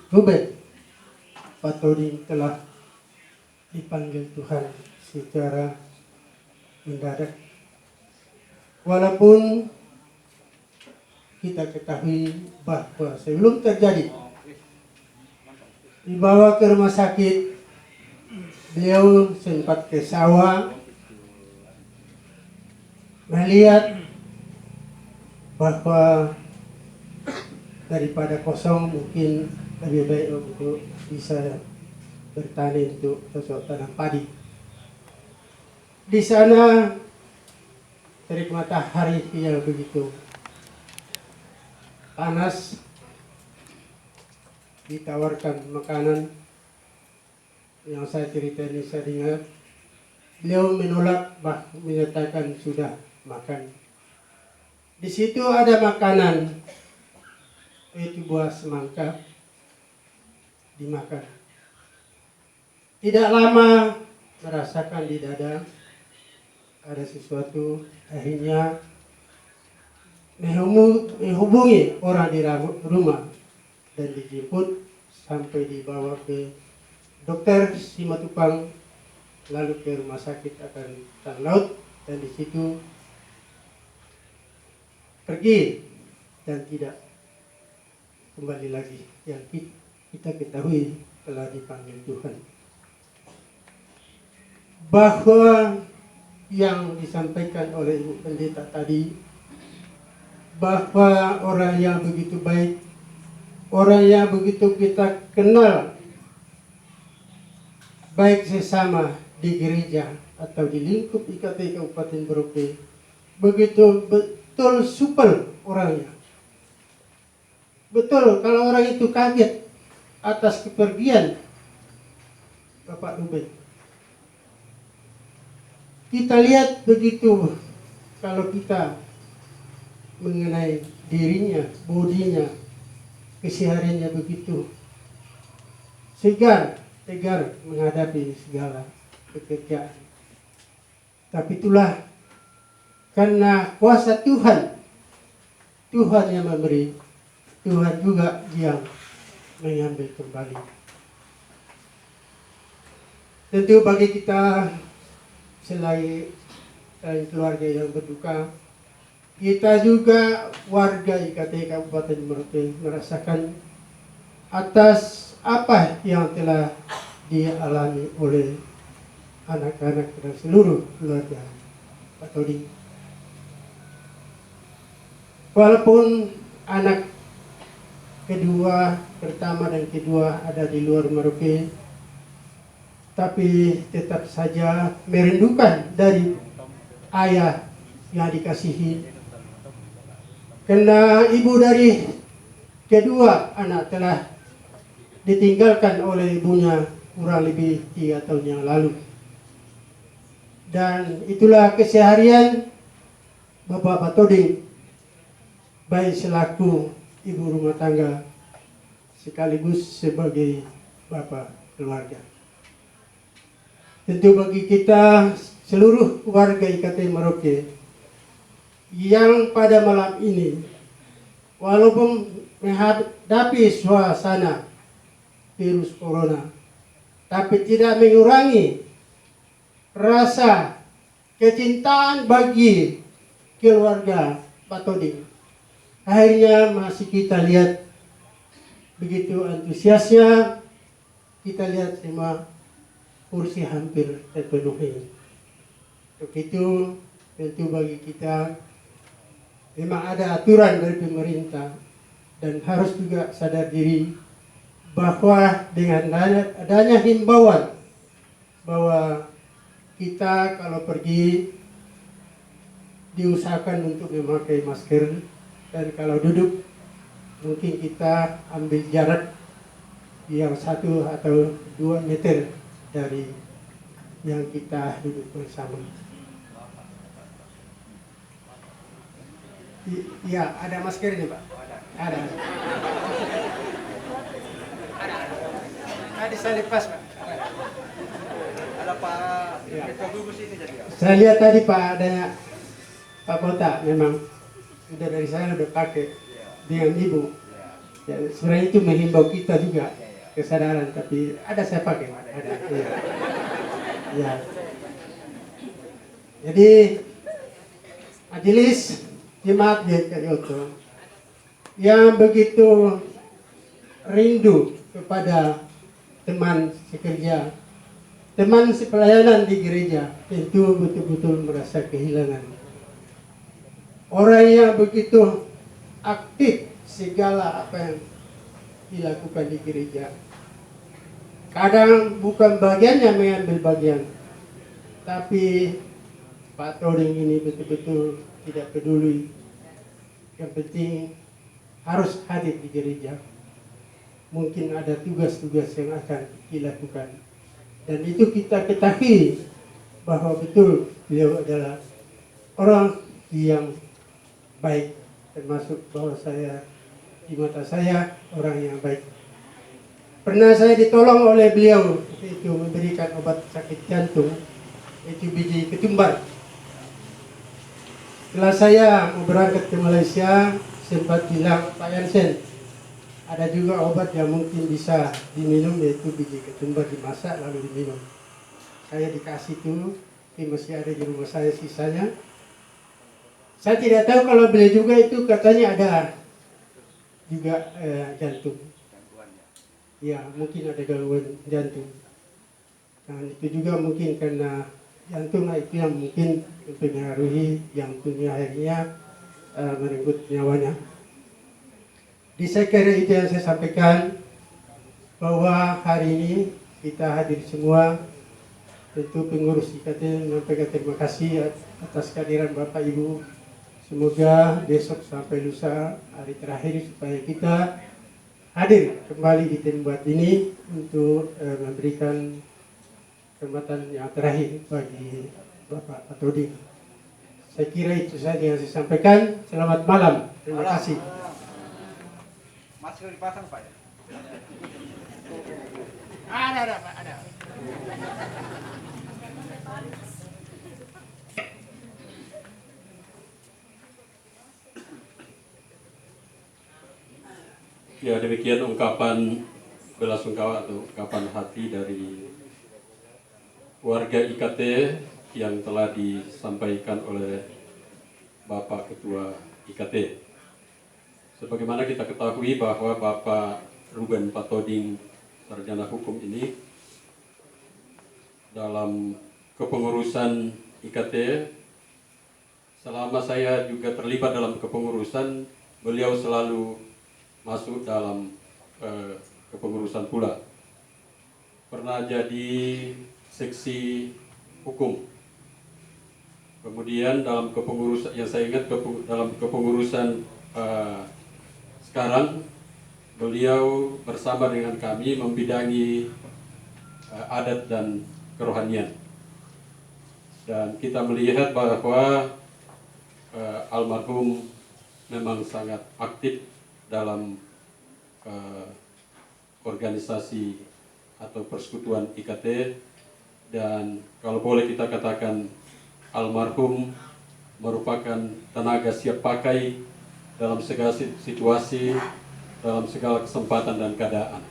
Ruben Patoding telah dipanggil Tuhan secara mendadak. Walaupun kita ketahui bahwa sebelum terjadi dibawa ke rumah sakit, beliau sempat ke sawah melihat bahwa daripada kosong mungkin lebih baik untuk bisa bertani untuk cocok tanam padi. Di sana terik matahari yang begitu panas, ditawarkan makanan yang saya cerita ini saya dengar, beliau menolak, menyatakan sudah makan. Di situ ada makanan, itu buah semangka, dimakan. Tidak lama merasakan di dada ada sesuatu, akhirnya menghubungi orang di rumah dan dijemput sampai dibawa ke dokter Simatupang, lalu ke rumah sakit Angkatan Laut, dan di situ pergi dan tidak kembali lagi. Yang kita ketahui telah dipanggil Tuhan. Bahwa yang disampaikan oleh Ibu Pendeta tadi, bahwa orang yang begitu baik, orang yang begitu kita kenal, baik sesama di gereja atau di lingkup IKT Kabupaten Merauke, begitu betul supel orangnya. Betul, kalau orang itu kaget atas kepergian Bapak Ruben. Kita lihat begitu, kalau kita mengenai dirinya, bodinya, kesehariannya begitu tegar menghadapi segala pekerjaan. Tapi itulah karena kuasa Tuhan, Tuhan yang memberi, Tuhan juga yang mengambil kembali. Tentu bagi kita selain keluarga yang berduka, kita juga warga IKT Kabupaten Merauke merasakan atas apa yang telah dialami oleh anak-anak dan seluruh keluarga Pak Toding. Walaupun anak pertama dan kedua ada di luar Merauke, tapi tetap saja merindukan dari ayah yang dikasihi. Karena ibu dari kedua anak telah ditinggalkan oleh ibunya kurang lebih 3 tahun yang lalu. Dan itulah keseharian Bapak Pak Toding, baik selaku ibu rumah tangga sekaligus sebagai bapak keluarga. Tentu bagi kita seluruh warga IKT Merauke yang pada malam ini, walaupun menghadapi suasana virus corona, tapi tidak mengurangi rasa kecintaan bagi keluarga Pak Toding. Akhirnya masih kita lihat begitu antusiasnya, kita lihat semua kursi hampir terpenuhi. Begitu tentu bagi kita memang ada aturan dari pemerintah, dan harus juga sadar diri bahwa dengan adanya himbauan bahwa kita kalau pergi diusahakan untuk memakai masker, dan kalau duduk mungkin kita ambil jarak yang 1 atau 2 meter dari yang kita duduk bersama. Ya, ada masker ini Pak? Ada. Tadi saya lepas Pak. Ada Pak Ya. Ketua Gugus ini jadi. Saya lihat tadi Pak, ada Pak Kota, memang sudah dari saya udah pakai dengan ibu. Ya, sebenarnya itu menghimbau kita juga kesadaran, tapi ada saya pakai, ada. Ya. Ya. Jadi majelis jemaat GKI Oto yang begitu rindu kepada teman sekerja, teman sepelayanan di gereja, tentu betul-betul merasa kehilangan orang yang begitu aktif segala apa yang dilakukan di gereja. Kadang bukan bagiannya mengambil bagian, tapi Pak Toding ini betul-betul tidak peduli. Yang penting harus hadir di gereja. Mungkin ada tugas-tugas yang akan dilakukan, dan itu kita ketahui bahwa betul beliau adalah orang yang baik, termasuk bahwa saya di mata saya orang yang baik. Pernah saya ditolong oleh beliau itu memberikan obat sakit jantung, itu biji ketumbar. Setelah saya mau berangkat ke Malaysia, sempat bilang Pak Yansen, ada juga obat yang mungkin bisa diminum, yaitu biji ketumbar dimasak lalu diminum. Saya dikasih tuh, tapi masih ada di rumah saya sisanya. Saya tidak tahu kalau beliau juga itu katanya ada juga jantung. Ya, mungkin ada gangguan jantung. Dan itu juga mungkin karena jantung itu yang mungkin mempengaruhi jantungnya, akhirnya merenggut nyawanya. Di saya kira itu yang saya sampaikan, bahwa hari ini kita hadir semua. Tentu pengurus IKT menyampaikan terima kasih atas kehadiran Bapak Ibu. Semoga besok sampai lusa hari terakhir supaya kita hadir kembali di tempat ini untuk memberikan kesempatan yang terakhir bagi Bapak Patoding. Saya kira itu saja yang saya sampaikan. Selamat malam. Terima kasih. Masker dipasang Pak ya? Ada Pak, ada. Ya, demikian ungkapan belasungkawa atau ungkapan hati dari warga IKT yang telah disampaikan oleh Bapak Ketua IKT. Sebagaimana kita ketahui bahwa Bapak Ruben Patoding, sarjana hukum ini, dalam kepengurusan IKT, selama saya juga terlibat dalam kepengurusan, beliau selalu masuk dalam kepengurusan pula. Pernah jadi seksi hukum. Kemudian dalam kepengurusan yang saya ingat dalam kepengurusan sekarang, beliau bersama dengan kami membidangi adat dan kerohanian. Dan kita melihat bahwa almarhum memang sangat aktif dalam organisasi atau persekutuan IKT, dan kalau boleh kita katakan almarhum merupakan tenaga siap pakai dalam segala situasi, dalam segala kesempatan dan keadaan.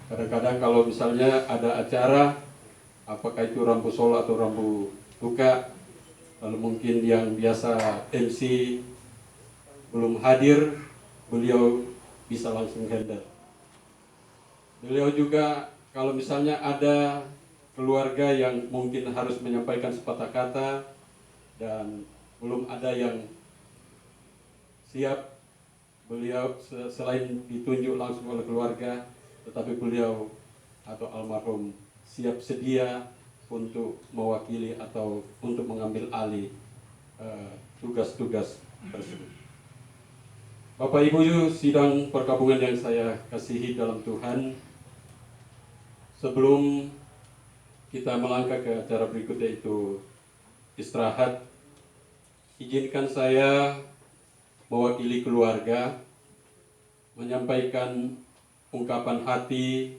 Kadang-kadang kalau misalnya ada acara, apakah itu rambu solo atau rambu buka, lalu mungkin yang biasa MC belum hadir, beliau bisa langsung handle. Beliau juga kalau misalnya ada keluarga yang mungkin harus menyampaikan sepatah kata dan belum ada yang siap, beliau selain ditunjuk langsung oleh keluarga, tetapi beliau atau almarhum siap sedia untuk mewakili atau untuk mengambil alih tugas-tugas tersebut. Bapak Ibu sidang perkabungan yang saya kasihi dalam Tuhan, sebelum kita melangkah ke acara berikutnya itu istirahat, izinkan saya mewakili keluarga menyampaikan ungkapan hati,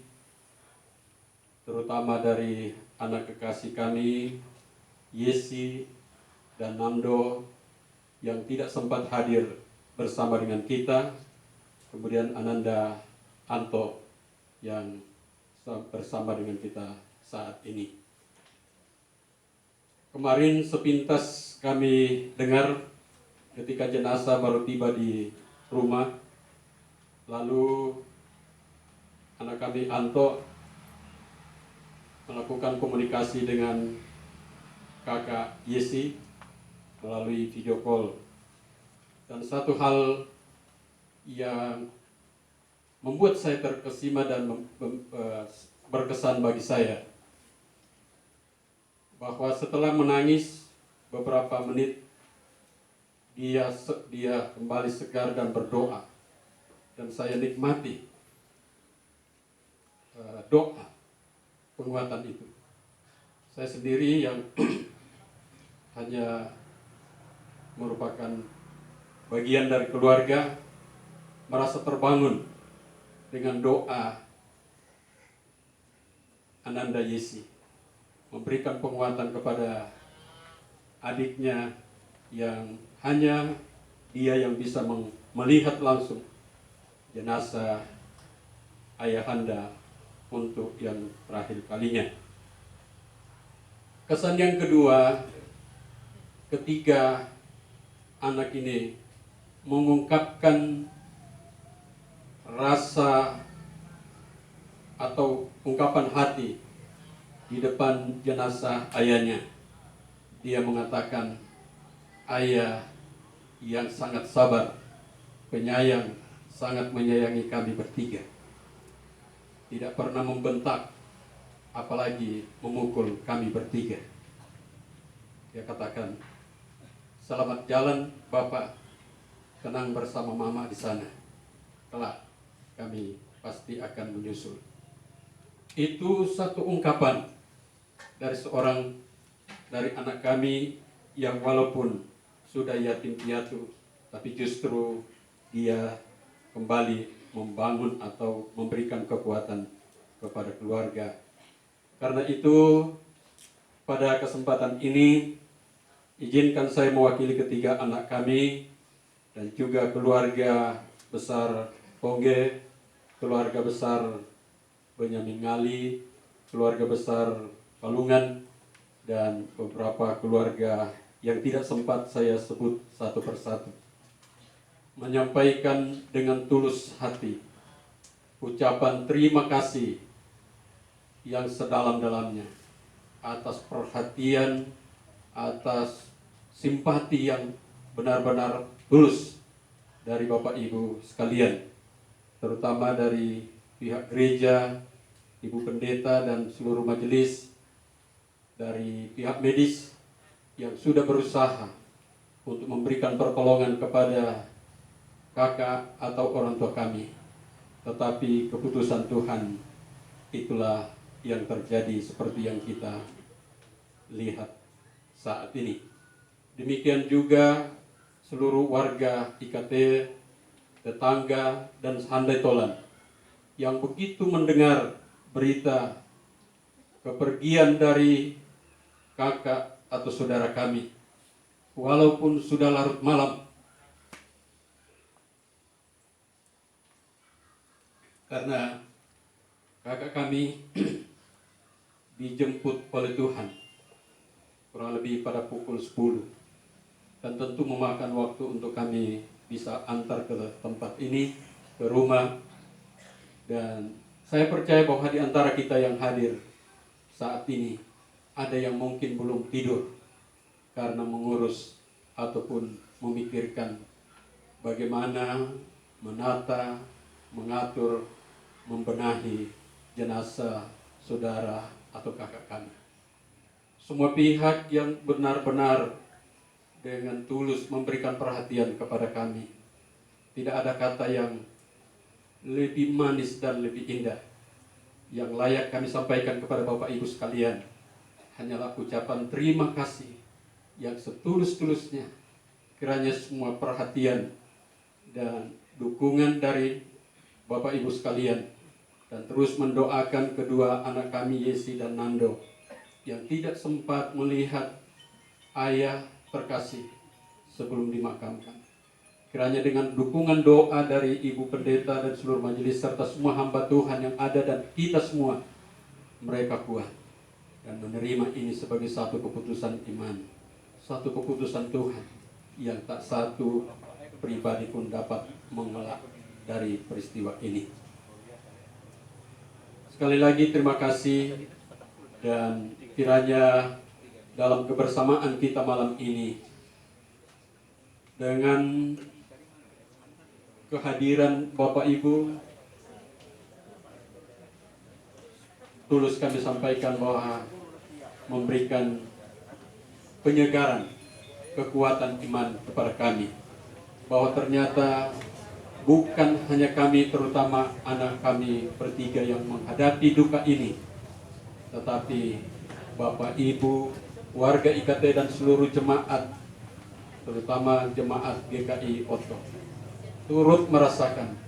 terutama dari anak kekasih kami, Yesi dan Nando, yang tidak sempat hadir bersama dengan kita, kemudian Ananda Anto yang bersama dengan kita saat ini. Kemarin sepintas kami dengar ketika jenazah baru tiba di rumah, lalu anak kami Anto melakukan komunikasi dengan kakak Yesi melalui video call. Dan satu hal yang membuat saya terkesima dan berkesan bagi saya, bahwa setelah menangis beberapa menit, dia kembali segar dan berdoa, dan saya nikmati doa penguatan itu. Saya sendiri yang hanya merupakan bagian dari keluarga merasa terbangun dengan doa Ananda Yesi, memberikan penguatan kepada adiknya yang hanya dia yang bisa melihat langsung jenazah ayahanda untuk yang terakhir kalinya. Kesan yang kedua, ketiga anak ini mengungkapkan rasa atau ungkapan hati di depan jenazah ayahnya. Dia mengatakan, ayah yang sangat sabar, penyayang, sangat menyayangi kami bertiga. Tidak pernah membentak, apalagi memukul kami bertiga. Dia katakan, selamat jalan Bapak, tenang bersama Mama di sana. Kelak kami pasti akan menyusul. Itu satu ungkapan dari anak kami yang walaupun sudah yatim piatu, tapi justru dia kembali membangun atau memberikan kekuatan kepada keluarga. Karena itu, pada kesempatan ini, izinkan saya mewakili ketiga anak kami dan juga keluarga besar Pongge, keluarga besar Benyamin Ngali, keluarga besar Palungan, dan beberapa keluarga yang tidak sempat saya sebut satu persatu. Menyampaikan dengan tulus hati ucapan terima kasih yang sedalam-dalamnya atas perhatian, atas simpati yang benar-benar tulus dari Bapak Ibu sekalian, terutama dari pihak gereja, Ibu Pendeta dan seluruh majelis, dari pihak medis yang sudah berusaha untuk memberikan pertolongan kepada kakak atau orang tua kami. Tetapi keputusan Tuhan itulah yang terjadi seperti yang kita lihat saat ini. Demikian juga seluruh warga IKT, tetangga, dan sehandai tolan yang begitu mendengar berita kepergian dari kakak atau saudara kami, walaupun sudah larut malam, karena kakak kami dijemput oleh Tuhan kurang lebih pada pukul 10, dan tentu memakan waktu untuk kami bisa antar ke tempat ini, ke rumah. Dan saya percaya bahwa di antara kita yang hadir saat ini ada yang mungkin belum tidur karena mengurus ataupun memikirkan bagaimana menata, mengatur, membenahi jenazah saudara atau kakak kami. Semua pihak yang benar-benar dengan tulus memberikan perhatian kepada kami. Tidak ada kata yang lebih manis dan lebih indah yang layak kami sampaikan kepada Bapak Ibu sekalian. Hanyalah ucapan terima kasih yang setulus-tulusnya. Kiranya semua perhatian dan dukungan dari Bapak Ibu sekalian, dan terus mendoakan kedua anak kami Yesi dan Nando yang tidak sempat melihat ayah terkasih sebelum dimakamkan. Kiranya dengan dukungan doa dari Ibu Pendeta dan seluruh majelis serta semua hamba Tuhan yang ada dan kita semua, mereka kuat dan menerima ini sebagai satu keputusan iman, satu keputusan Tuhan yang tak satu pribadi pun dapat mengelak dari peristiwa ini. Sekali lagi terima kasih, dan kiranya dalam kebersamaan kita malam ini dengan kehadiran Bapak Ibu, tulus kami sampaikan bahwa memberikan penyegaran, kekuatan iman kepada kami, bahwa ternyata bukan hanya kami, terutama anak kami bertiga yang menghadapi duka ini, tetapi Bapak Ibu, warga IKT dan seluruh jemaat, terutama jemaat GKI Oto, turut merasakan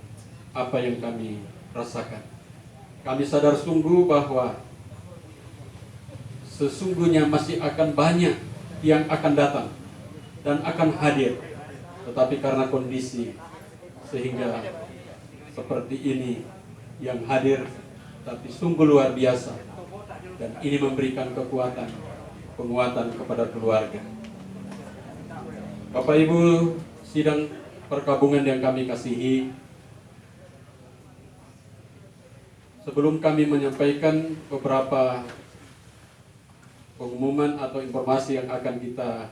apa yang kami rasakan. Kami sadar sungguh bahwa sesungguhnya masih akan banyak yang akan datang dan akan hadir, tetapi karena kondisi sehingga seperti ini yang hadir, tapi sungguh luar biasa, dan ini memberikan penguatan kepada keluarga. Bapak Ibu sidang perkabungan yang kami kasihi, sebelum kami menyampaikan beberapa pengumuman atau informasi yang akan kita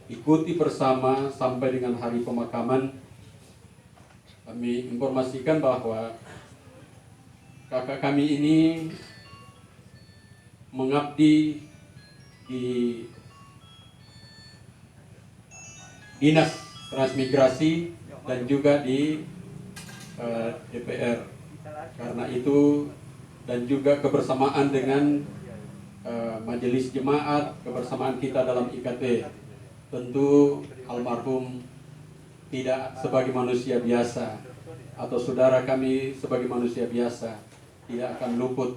ikuti bersama sampai dengan hari pemakaman, kami informasikan bahwa kakak kami ini mengabdi di Dinas Transmigrasi dan juga di DPR. Karena itu dan juga kebersamaan dengan majelis jemaat, kebersamaan kita dalam IKT, tentu almarhum tidak sebagai manusia biasa atau saudara kami sebagai manusia biasa tidak akan luput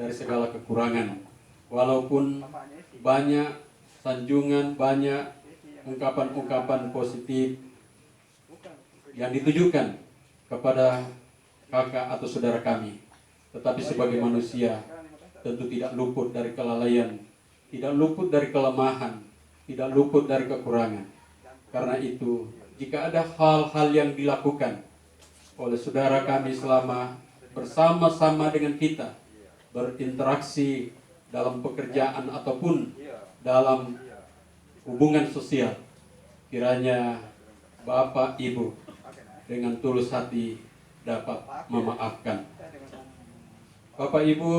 dari segala kekurangan, walaupun banyak sanjungan, banyak ungkapan-ungkapan positif yang ditujukan kepada kakak atau saudara kami, tetapi sebagai manusia tentu tidak luput dari kelalaian, tidak luput dari kelemahan, tidak luput dari kekurangan. Karena itu, jika ada hal-hal yang dilakukan oleh saudara kami selama bersama-sama dengan kita, berinteraksi dalam pekerjaan ataupun dalam hubungan sosial, kiranya Bapak Ibu dengan tulus hati dapat memaafkan. Bapak Ibu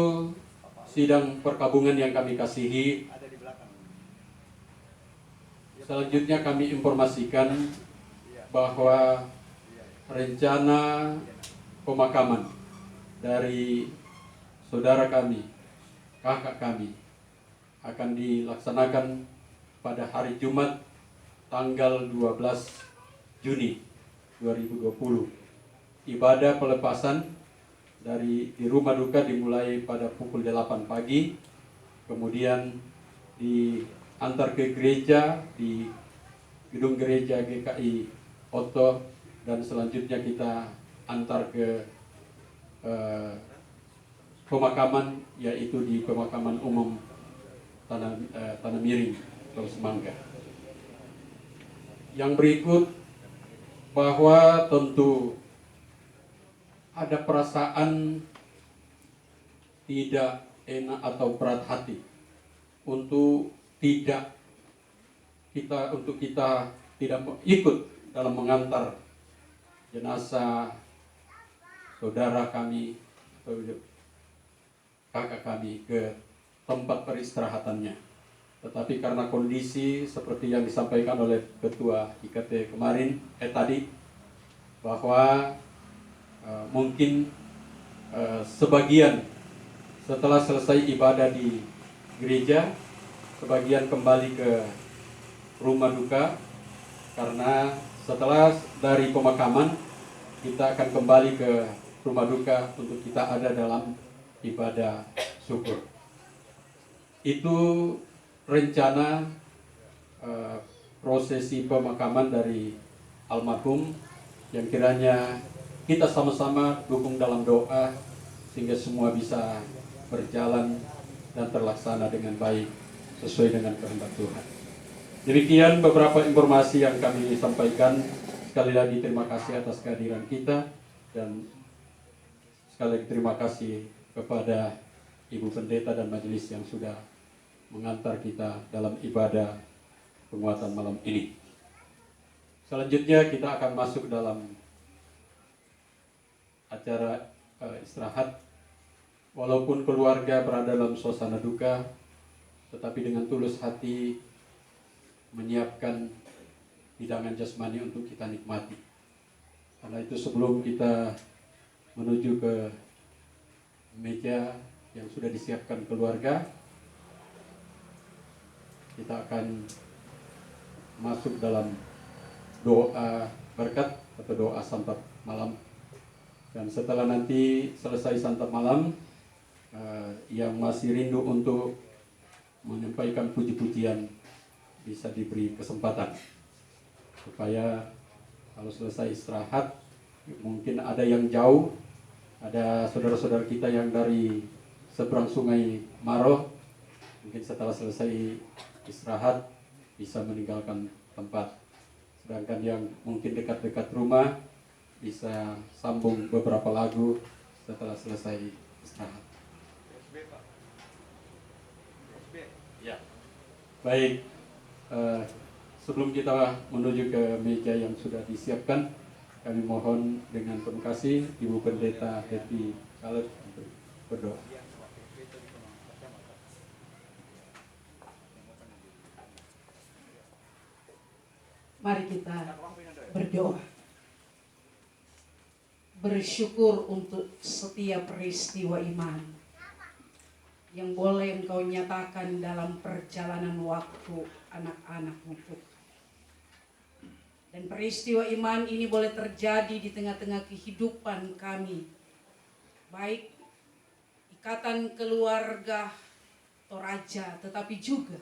sidang perkabungan yang kami kasihi, selanjutnya kami informasikan bahwa rencana pemakaman dari saudara kami, kakak kami, akan dilaksanakan pada hari Jumat tanggal 12 Juni 2020. Ibadah pelepasan di rumah duka dimulai pada pukul 8 pagi, kemudian diantar ke gereja di gedung gereja GKI Oto, dan selanjutnya kita antar ke pemakaman, yaitu di pemakaman umum Tanah Miring, Pulau Semangga. Yang berikut, bahwa tentu ada perasaan tidak enak atau berat hati untuk kita tidak ikut dalam mengantar jenazah saudara kami atau kakak kami ke tempat peristirahatannya. Tetapi karena kondisi seperti yang disampaikan oleh Ketua IKT tadi, bahwa mungkin sebagian setelah selesai ibadah di gereja, sebagian kembali ke rumah duka, karena setelah dari pemakaman kita akan kembali ke rumah duka untuk kita ada dalam ibadah syukur. Itu rencana prosesi pemakaman dari almarhum, yang kiranya kita sama-sama dukung dalam doa sehingga semua bisa berjalan dan terlaksana dengan baik sesuai dengan kehendak Tuhan. Demikian beberapa informasi yang kami sampaikan. Sekali lagi terima kasih atas kehadiran kita, dan sekali lagi terima kasih kepada Ibu Pendeta dan majelis yang sudah mengantar kita dalam ibadah penguatan malam ini. Selanjutnya kita akan masuk dalam acara istirahat. Walaupun keluarga berada dalam suasana duka, tetapi dengan tulus hati menyiapkan hidangan jasmani untuk kita nikmati. Karena itu sebelum kita menuju ke meja yang sudah disiapkan keluarga, kita akan masuk dalam doa berkat atau doa santap malam. Dan setelah nanti selesai santap malam, yang masih rindu untuk menyampaikan puji-pujian bisa diberi kesempatan supaya kalau selesai istirahat, mungkin ada yang jauh, ada saudara-saudara kita yang dari seberang sungai Maroh, mungkin setelah selesai istirahat bisa meninggalkan tempat. Sedangkan yang mungkin dekat-dekat rumah bisa sambung beberapa lagu setelah selesai istirahat. Ya, baik. Sebelum kita menuju ke meja yang sudah disiapkan, kami mohon dengan penuh kasih Ibu Pendeta Happy Khaled untuk berdoa. Mari kita berdoa. Bersyukur untuk setiap peristiwa iman yang boleh Engkau nyatakan dalam perjalanan waktu anak-anak-Mu. Dan peristiwa iman ini boleh terjadi di tengah-tengah kehidupan kami, baik ikatan keluarga Toraja, tetapi juga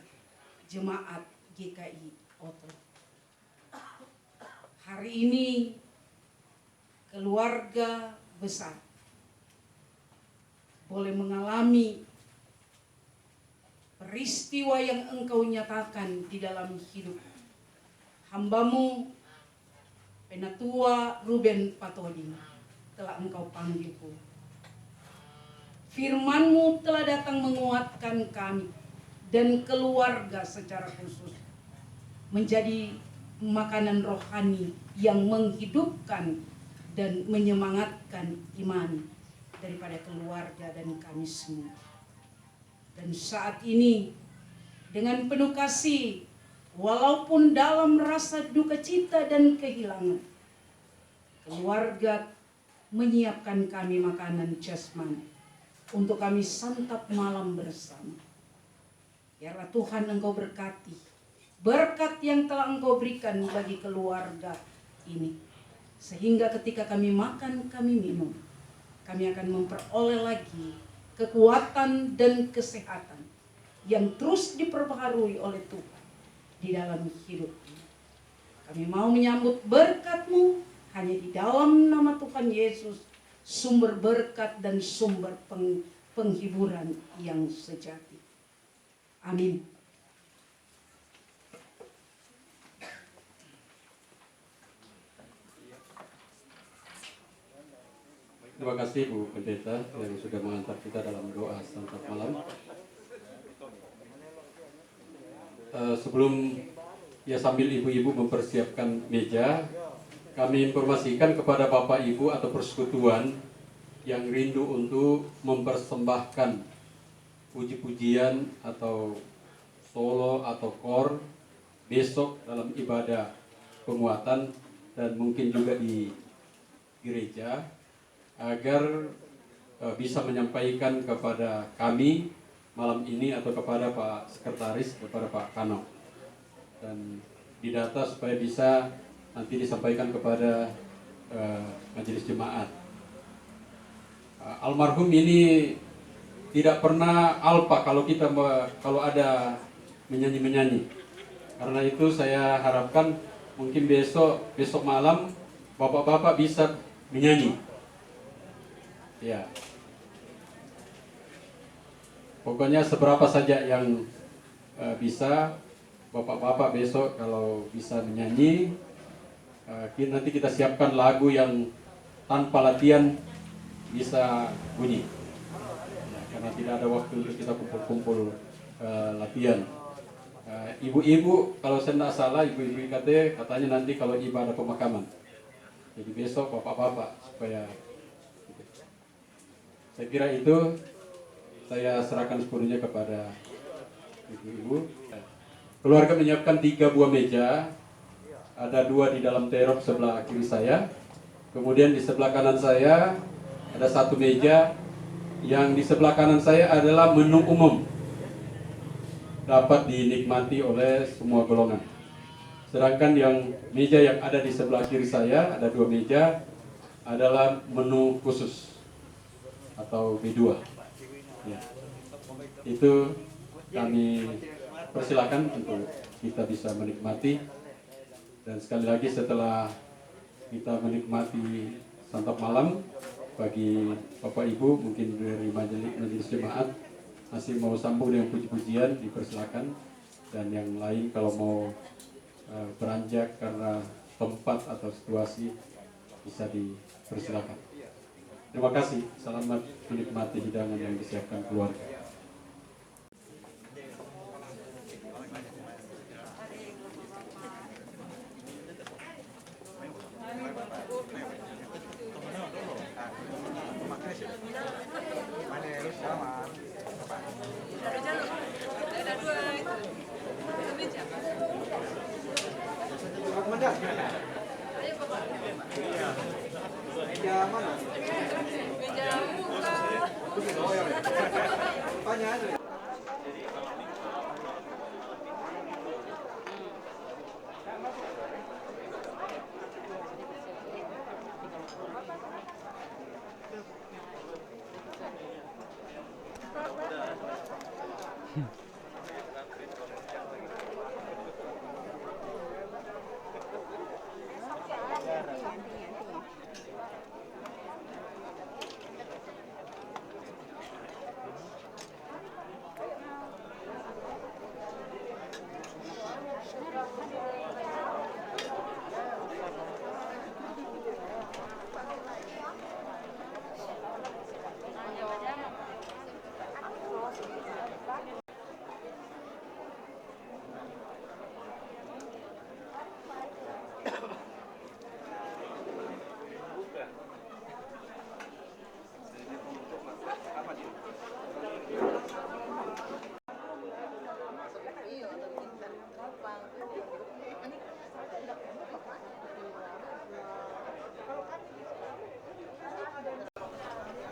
jemaat GKI Oto. Hari ini keluarga besar boleh mengalami peristiwa yang Engkau nyatakan di dalam hidup hamba-Mu Penatua Ruben Patoding telah Engkau panggilku. Firman-Mu telah datang menguatkan kami dan keluarga secara khusus menjadi makanan rohani yang menghidupkan dan menyemangatkan iman daripada keluarga dan kami semua. Dan saat ini dengan penuh kasih, walaupun dalam rasa duka cita dan kehilangan, keluarga menyiapkan kami makanan jasmani untuk kami santap malam bersama. Biarlah Tuhan Engkau berkati berkat yang telah Engkau berikan bagi keluarga ini, sehingga ketika kami makan, kami minum, kami akan memperoleh lagi kekuatan dan kesehatan yang terus diperbaharui oleh Tuhan di dalam hidup ini. Kami mau menyambut berkat-Mu hanya di dalam nama Tuhan Yesus, sumber berkat dan sumber penghiburan yang sejati. Amin. Terima kasih Bu Pendeta yang sudah mengantar kita dalam doa santap malam. Sebelum sambil ibu-ibu mempersiapkan meja, kami informasikan kepada Bapak Ibu atau persekutuan yang rindu untuk mempersembahkan puji-pujian atau solo atau kor besok dalam ibadah penguatan dan mungkin juga di gereja, agar bisa menyampaikan kepada kami malam ini atau kepada Pak Sekretaris, kepada Pak Kano, dan didata supaya bisa nanti disampaikan kepada majelis jemaat. Almarhum ini tidak pernah alpa kalau ada menyanyi. Karena itu saya harapkan mungkin besok malam bapak-bapak bisa menyanyi. Ya. Pokoknya seberapa saja yang bisa bapak-bapak besok kalau bisa menyanyi, nanti kita siapkan lagu yang tanpa latihan bisa bunyi. Ya, karena tidak ada waktu untuk kita kumpul-kumpul latihan. Ibu-ibu kalau saya tidak salah, ibu-ibu IKT katanya nanti kalau ibadah pemakaman. Jadi besok bapak-bapak supaya. Saya kira itu saya serahkan sepenuhnya kepada ibu-ibu. Keluarga menyiapkan 3 buah meja, ada 2 di dalam terop sebelah kiri saya. Kemudian di sebelah kanan saya ada 1 meja, yang di sebelah kanan saya adalah menu umum, dapat dinikmati oleh semua golongan. Sedangkan yang meja yang ada di sebelah kiri saya, ada 2 meja, adalah menu khusus atau B2. Ya. Itu kami persilakan untuk kita bisa menikmati. Dan sekali lagi setelah kita menikmati santap malam, bagi Bapak Ibu mungkin dari majelis jemaat masih mau sambung dengan puji-pujian, dipersilakan. Dan yang lain kalau mau beranjak karena tempat atau situasi bisa dipersilakan. Terima kasih. Selamat menikmati hidangan yang disiapkan keluarga. Meja mana? Meja muka. Tanya aja.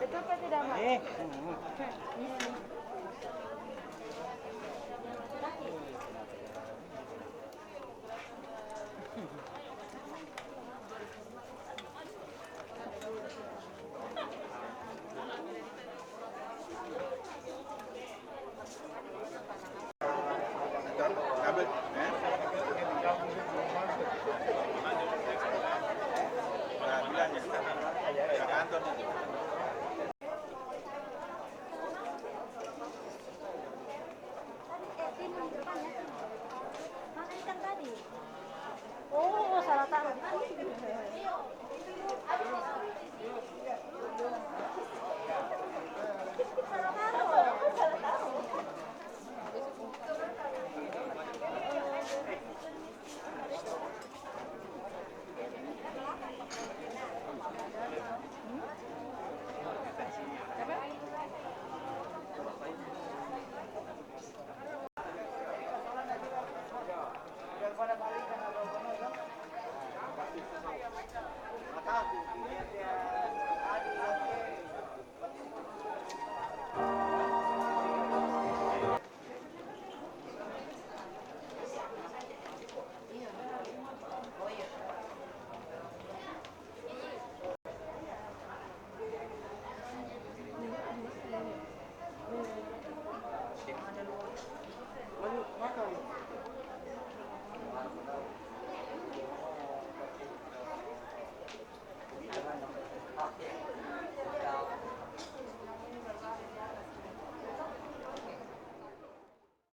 Betul apa tidak, Mak? Kantor